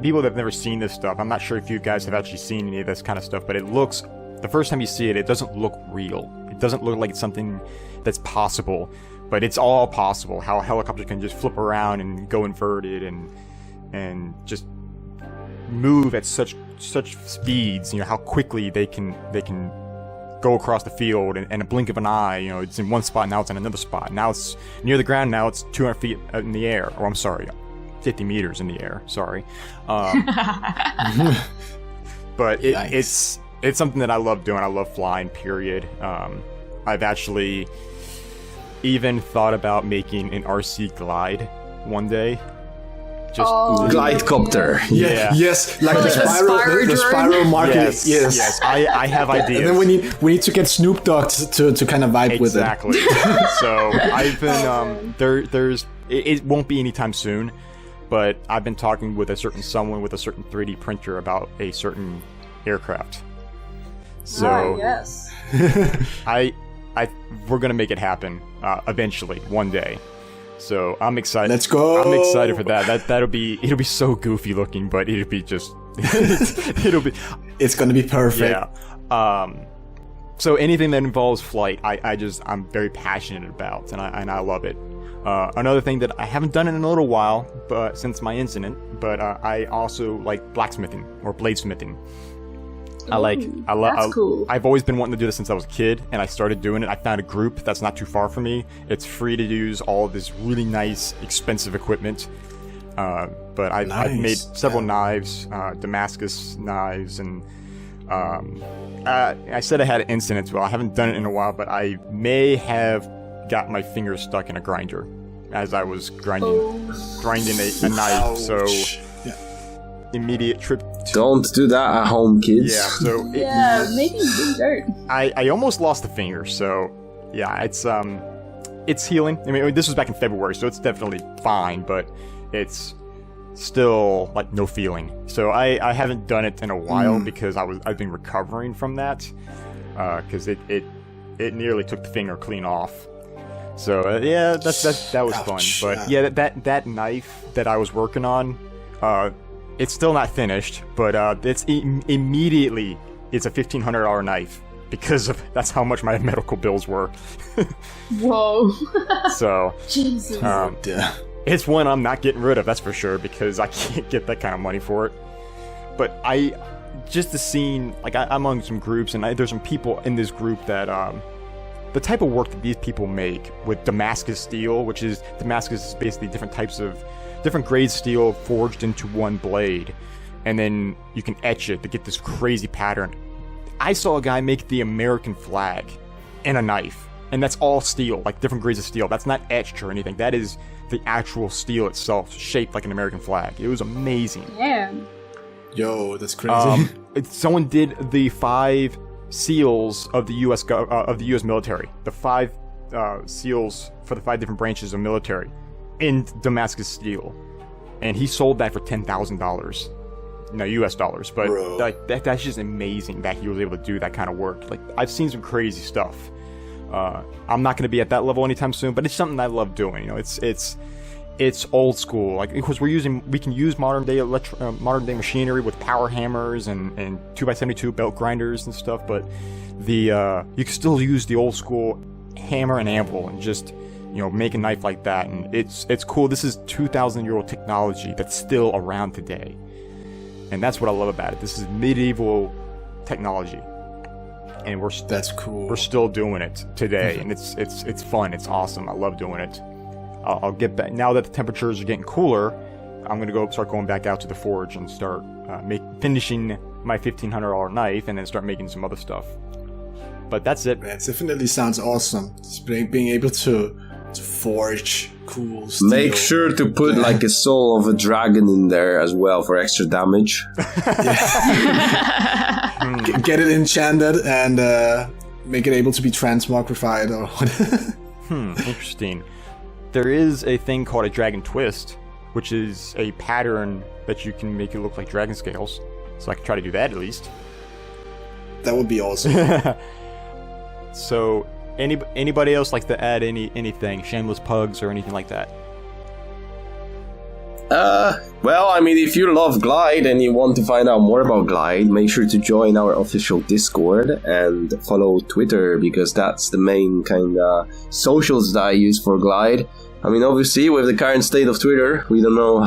people that have never seen this stuff. I'm not sure if you guys have actually seen any of this kind of stuff, but it looks, the first time you see it, it doesn't look real. It doesn't look like it's something that's possible, but it's all possible. How a helicopter can just flip around and go inverted and just move at such speeds. How quickly they can go across the field in a blink of an eye. It's in one spot, now it's in another spot. Now it's near the ground, now it's 200 feet in the air. Or I'm sorry, 50 meters in the air. Sorry. But it's something that I love doing. I love flying, period. I've actually even thought about making an RC glide one day. Glidecopter. Yeah. Yes, like Or the like the spiral, Spyro the spiral market. Yes. I have ideas. And then we need to get Snoop Dogg to kind of vibe with it. Exactly. So I've been it won't be anytime soon, but I've been talking with someone with a certain 3D printer about a certain aircraft. So yes. we're gonna make it happen eventually one day. So I'm excited. Let's go. I'm excited for that. It'll be so goofy looking, but it'll be just It's gonna be perfect. Yeah. So anything that involves flight, I'm very passionate about, and I love it. Another thing that I haven't done in a little while, but since my incident, but I also like blacksmithing or bladesmithing. That's cool. I've always been wanting to do this since I was a kid, and I started doing it. I found a group that's not too far from me. It's free to use all of this really nice, expensive equipment. But I've made several knives, Damascus knives, and I said I had an incident. Well, I haven't done it in a while, but I may have got my fingers stuck in a grinder as I was grinding a knife. So immediate trip. Don't do that at home, kids. Yeah. So maybe you don't. I almost lost the finger. So yeah, it's healing. I mean, this was back in February, so it's definitely fine, but it's still like no feeling. So I haven't done it in a while because I've been recovering from that because it nearly took the finger clean off. So that was fun. But yeah, that knife that I was working on, it's still not finished, but it's immediately it's a $1,500 knife because that's how much my medical bills were. Whoa. So Jesus. It's one I'm not getting rid of, that's for sure, because I can't get that kind of money for it. But just the scene, like I'm on some groups, and there's some people in this group that the type of work that these people make with Damascus steel, which is Damascus is basically different grade steel forged into one blade, and then you can etch it to get this crazy pattern. I saw a guy make the American flag in a knife, and that's all steel, like different grades of steel. That's not etched or anything. That is the actual steel itself, shaped like an American flag. It was amazing. Damn. Yo, that's crazy. Someone did the 5 seals of the U.S. military, the 5 seals for the 5 different branches of military, in Damascus steel, and he sold that for $10,000, U.S. dollars. But like that's just amazing that he was able to do that kind of work. Like I've seen some crazy stuff. I'm not going to be at that level anytime soon, but it's something I love doing. It's old school. Like because we can use modern day machinery with power hammers and 2x72 belt grinders and stuff, but you can still use the old school hammer and anvil and just make a knife like that, and it's cool. This is 2,000-year-old technology that's still around today, and that's what I love about it. This is medieval technology, and that's cool. We're still doing it today, and it's fun. It's awesome. I love doing it. I'll get back now that the temperatures are getting cooler. I'm gonna start going back out to the forge and start finishing my $1,500 knife, and then start making some other stuff. But that's it. It definitely sounds awesome. Just being able to forge cool steel. Make sure to put like a soul of a dragon in there as well for extra damage. Get it enchanted and make it able to be transmogrified or whatever. Interesting. There is a thing called a dragon twist, which is a pattern that you can make it look like dragon scales. So I can try to do that at least. That would be awesome. So anybody else like to add anything, shameless pugs or anything like that? Well, I mean, if you love Glyde and you want to find out more about Glyde, make sure to join our official Discord and follow Twitter, because that's the main kind of socials that I use for Glyde. I mean, obviously, with the current state of Twitter, we don't know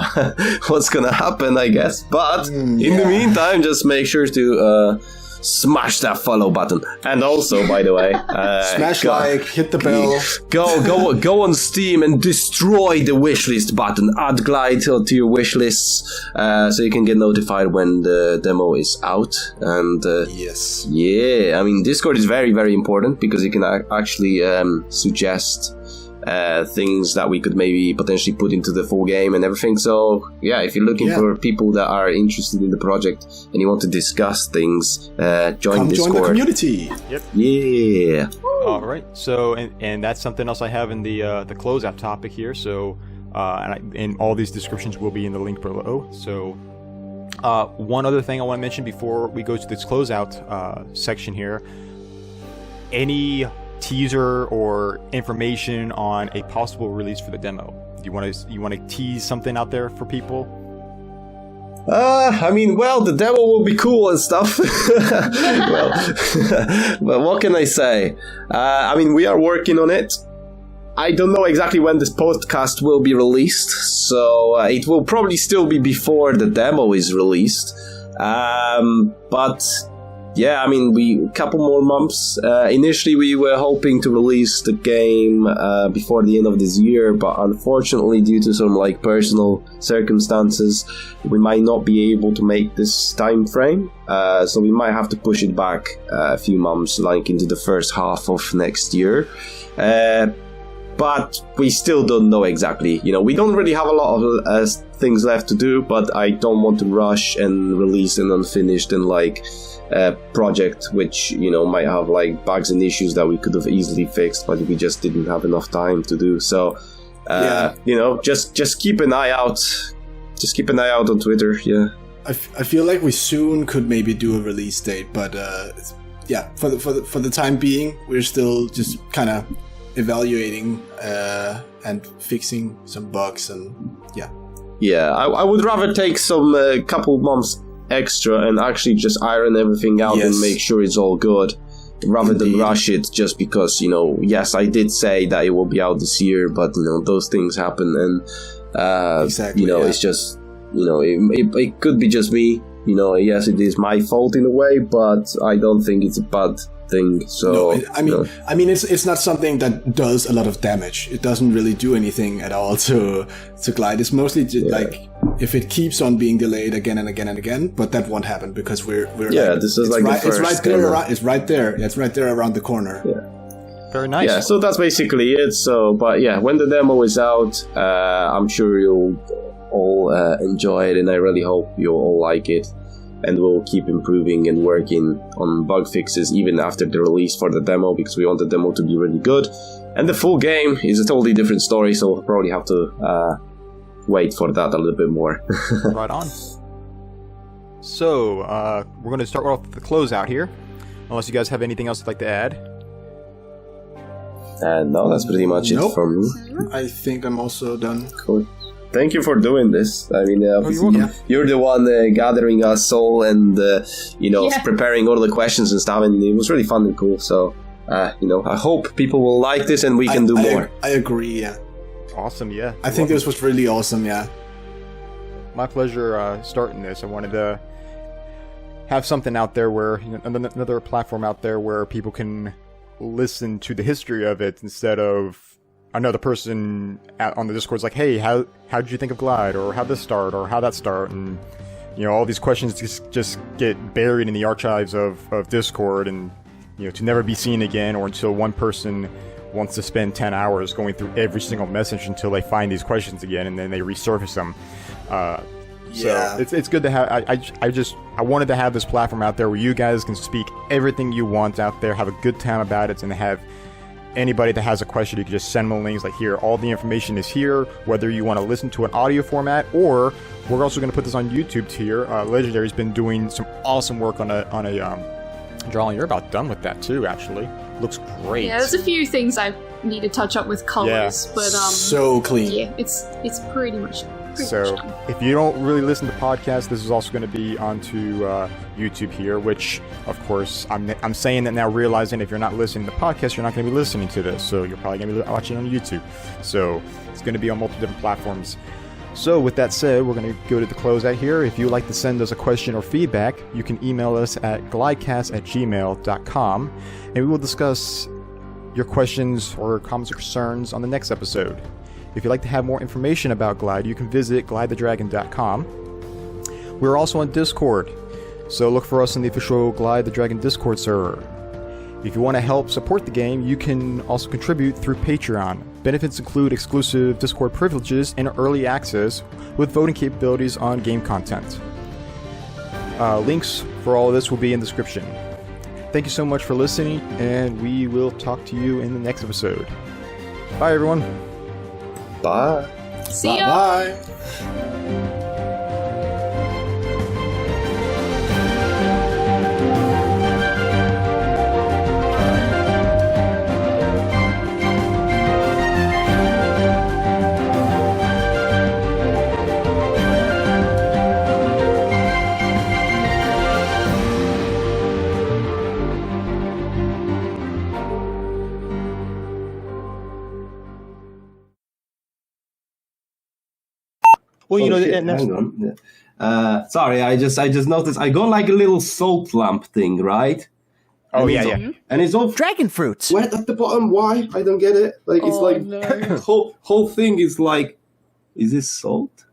what's gonna happen, I guess. But in the meantime, just make sure to smash that follow button. And also, by the way, smash like, hit the bell. Go on Steam and destroy the wishlist button. Add Glyde to your wishlists, so you can get notified when the demo is out. And yes, yeah, I mean, Discord is very, very important, because you can actually suggest things that we could maybe potentially put into the full game and everything. So yeah, if you're looking for people that are interested in the project and you want to discuss things, join Discord. Join the community. Yep. Yeah. All right. So and that's something else I have in the closeout topic here. So and all these descriptions will be in the link below. So one other thing I want to mention before we go to this closeout section here. Any teaser or information on a possible release for the demo? Do you want to tease something out there for people? I mean, well, the demo will be cool and stuff. Well, but what can I say? I mean, we are working on it. I don't know exactly when this podcast will be released, so it will probably still be before the demo is released. But yeah, I mean, a couple more months. Initially, we were hoping to release the game before the end of this year, but unfortunately, due to some personal circumstances, we might not be able to make this time frame. So we might have to push it back a few months, into the first half of next year. But we still don't know exactly. We don't really have a lot of things left to do, but I don't want to rush and release an unfinished and project which might have bugs and issues that we could have easily fixed, but we just didn't have enough time to do. So just keep an eye out. Just keep an eye out on Twitter. Yeah, I feel like we soon could maybe do a release date, but for the time being, we're still just kind of evaluating and fixing some bugs, and I would rather take some couple months extra and actually just iron everything out and make sure it's all good, rather than rush it just because yes, I did say that it will be out this year, but those things happen, and it's just it could be just me. Yes, it is my fault in a way, but I don't think it's a bad thing. So I mean, it's not something that does a lot of damage. It doesn't really do anything at all to Glyde. It's mostly just if it keeps on being delayed again and again and again, but that won't happen because we're this is the first. It's right there. It's right there. It's right there around the corner. Yeah. Very nice. Yeah, so that's basically it. So, but yeah, when the demo is out, I'm sure you'll all enjoy it, and I really hope you'll all like it. And we'll keep improving and working on bug fixes even after the release for the demo, because we want the demo to be really good. And the full game is a totally different story, so we'll probably have to wait for that a little bit more. Right on. So, we're going to start off with the closeout here. Unless you guys have anything else you'd like to add. No, that's pretty much it from me. I think I'm also done. Cool. Thank you for doing this. I mean, you're the one gathering us all and, preparing all the questions and stuff, and it was really fun and cool. So, I hope people will like this and we can do more. I agree, yeah. Awesome, yeah. I think this was really awesome, yeah. My pleasure starting this. I wanted to have something out there where, another platform out there where people can listen to the history of it instead of another person on the Discord is like, hey, how did you think of Glyde, or how'd this start, or how'd that start, and all these questions just get buried in the archives of Discord, and to never be seen again, or until one person wants to spend 10 hours going through every single message until they find these questions again, and then they resurface them. So it's good to have. I wanted to have this platform out there where you guys can speak everything you want out there, have a good time about it, and have anybody that has a question, you can just send them links like, here, all the information is here, whether you want to listen to an audio format, or we're also going to put this on YouTube tier. Legendary's been doing some awesome work on a drawing. You're about done with that too, actually. Looks great. Yeah, there's a few things I need to touch up with colors, but so clean. Yeah, it's pretty much So if you don't really listen to podcasts, this is also going to be onto YouTube here, which, of course, I'm saying that now, realizing if you're not listening to podcasts, you're not going to be listening to this. So you're probably going to be watching on YouTube. So it's going to be on multiple different platforms. So with that said, we're going to go to the closeout here. If you'd like to send us a question or feedback, you can email us at glidecast@gmail.com, and we will discuss your questions or comments or concerns on the next episode. If you'd like to have more information about Glyde, you can visit glydethedragon.com. We're also on Discord, so look for us in the official Glyde the Dragon Discord server. If you want to help support the game, you can also contribute through Patreon. Benefits include exclusive Discord privileges and early access with voting capabilities on game content. Links for all of this will be in the description. Thank you so much for listening, and we will talk to you in the next episode. Bye, everyone. Bye. See ya! Bye. Well, you know, shit, and next hang on. Yeah. Sorry, I just noticed I got like a little salt lamp thing, right? Oh, And yeah, it's- yeah. And it's all Dragon fruit. wet at the bottom. Why? I don't get it. Like it's Oh, like no. whole thing is like, is this salt?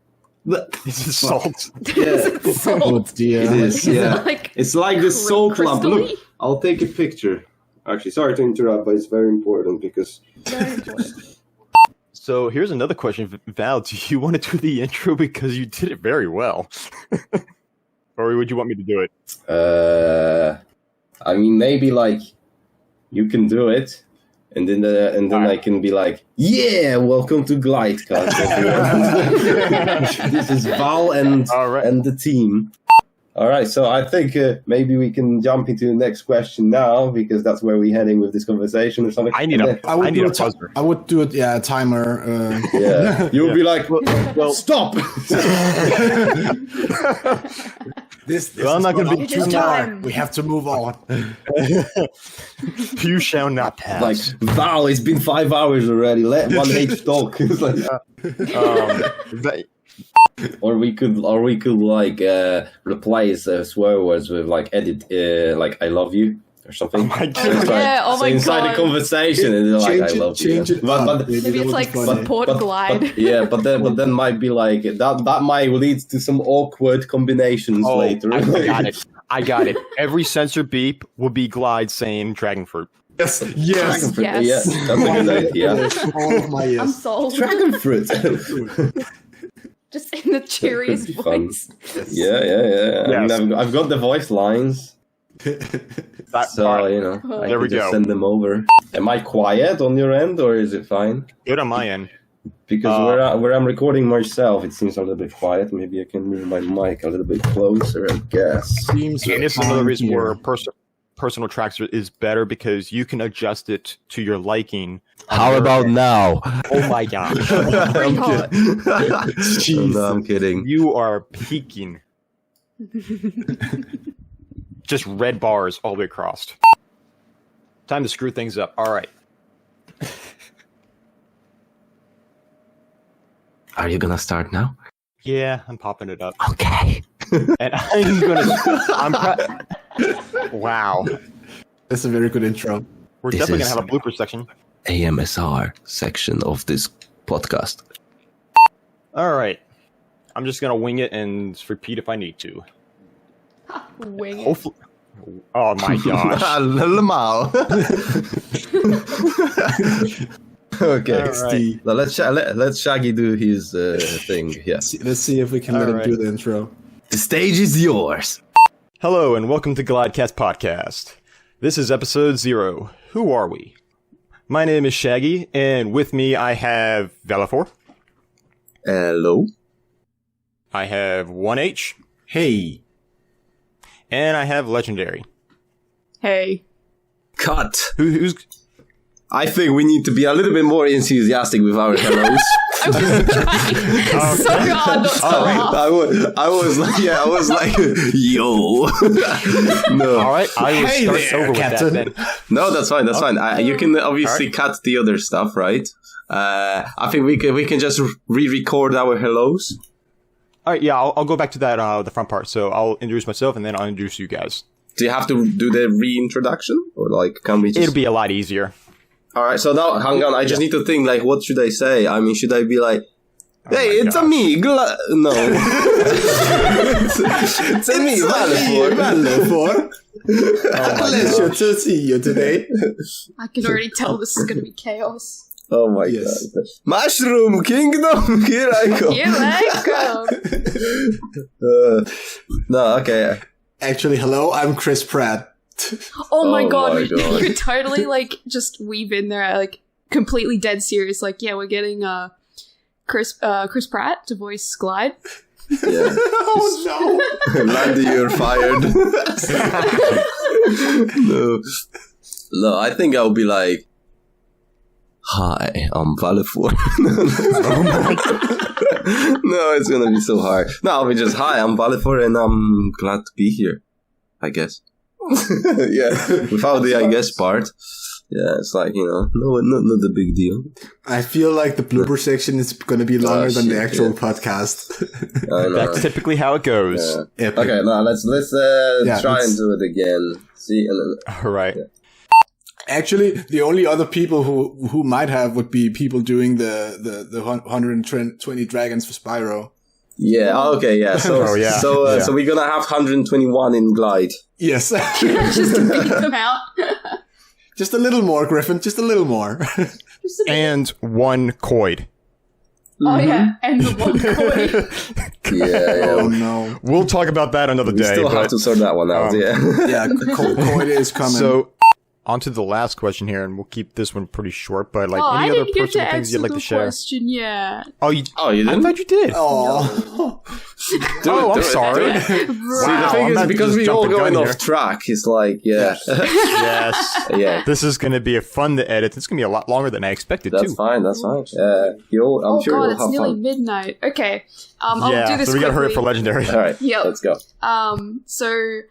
This is salt. Yeah, Oh Salt. dear. it is. Yeah, Like it's like the salt lamp. Look, crystally? I'll take a picture. Actually, sorry to interrupt, but it's very important because So here's another question, Val. Do you want to do the intro because you did it very well, or would you want me to do it? I mean, maybe like you can do it, and then I can be like, yeah, welcome to Glidecast, everyone. This is Val and All right. and the team. All right, so I think maybe we can jump into the next question now because that's where we're heading with this conversation or something. I need And a I would I need do a a buzzer. I would do it. Yeah, a timer. yeah, you'll be like, Well, stop. This Well, I'm not gonna be up too to time. more. We have to move on. you shall not pass. Like, Val, it's been 5 hours already. Let 1H talk. It's like, That- Or we could like replace swear words with like edit like I love you or something. Oh my So God. it's like- Yeah, oh so my inside God. the conversation and they're like Change I it- love you. change it But, up, but, baby. Maybe That it's would like be funny. support glide. yeah, but then might be like that might lead to some awkward combinations oh, later. I got it. I got it. Every sensor beep will be Glyde saying dragon fruit. Yes, yes. Dragon fruit. Yes. Yeah, that's a good idea. All of my I'm yes. sold. Dragon fruit. Just in the cheeriest Could be fun. voice. yeah. I Yes. mean, I've got the voice lines. That So, part. you know, I There we could just go. send them over. Am I quiet on your end, or is it fine? Good on my end. Because where I'm recording myself, it seems a little bit quiet. Maybe I can move my mic a little bit closer, I guess. Seems And this is another fine reason here. where personal tracks is better because you can adjust it to your liking. How about now? Oh my gosh. Pretty hot. No, I'm kidding. You are peaking. Just red bars all the way across. Time to screw things up. All right. Are you gonna start now? Yeah, I'm popping it up. Okay. And I'm gonna. Wow. That's a very good intro. We're This definitely is- gonna have a blooper section. AMSR section of this podcast. All right. I'm just gonna wing it and repeat if I need to. Wing it. Hopefully. Oh my gosh. Okay. All right. Now let's Shaggy do his thing. Yes. Let's see if we can let him Alright. do the intro. The stage is yours. Hello and welcome to Glydecast Podcast. This is episode 0. Who are we? My name is Shaggy, and with me I have Valophor. Hello. I have 1H, Hey. and I have Legendary. Hey. Cut. Who's I think we need to be a little bit more enthusiastic with our hellos. I was trying so hard not to laugh. I was like, yo. No. All right, I will Hey start there, over Captain. with that then. No, that's fine. That's fine. You can obviously cut the other stuff, right? I think we can just re-record our hellos. All right, yeah, I'll go back to that the front part. So I'll introduce myself and then I'll introduce you guys. Do you have to do the reintroduction, or like can we just? It'll be a lot easier. All right. So now, hang on. I just need to think. Like, what should I say? I mean, should I be like? Hey, it's a me, no. it's a me, Valophor. Pleasure to see you today. I can already tell this is going to be chaos. Oh my Yes. god. Mushroom Kingdom, here I go. Here I go. No, okay. Actually, hello, I'm Chris Pratt. Oh my Oh god, my God. you could totally like just weave in there like completely dead serious. Like, yeah, we're getting Chris Pratt to voice Glyde. Yeah. Oh no! Landy, you're fired. No, I think I'll be like, hi, I'm Valefor. No, it's gonna be so hard. No, I'll be just, hi, I'm Valefor and I'm glad to be here, I guess. Yeah, without the I guess part. Yeah, it's like, not a big deal. I feel like the blooper section is going to be longer than the shit, actual yeah. podcast. I know. That's typically how it goes. Yeah. Epic. Okay, now let's try let's- and do it again. See, and All right. Actually, the only other people who might have would be people doing the 120 dragons for Spyro. yeah, okay, yeah. So, Oh, yeah. so Yeah. we're gonna have 121 in Glyde. Yes. Just to beat them out. Just a little more, Griffin. Just a little more. Just a bit. And one Coid. Oh yeah, and the one coin. Yeah, Oh no. We'll talk about that another we day. still have but- to sort that one out. Yeah. Yeah, Coid is coming. So, on to the last question here, and we'll keep this one pretty short, but like Oh, I any other didn't get to personal things answer you'd like the to share? question yet. Oh, you Oh, you I didn't? thought you did. Oh. I'm sorry. See, the Wow, thing I'm is, not because just we're all jumping going gun off here. track, it's like, yeah. Yes. Yeah. This is going to be a fun to edit. It's going to be a lot longer than I expected, That's too. fine, that's fine. I'm Oh sure god, you'll it's have nearly fun. midnight. Okay, I'll Yeah, do this so we got to hurry up for quickly. Legendary. Alright, Yep. let's go. So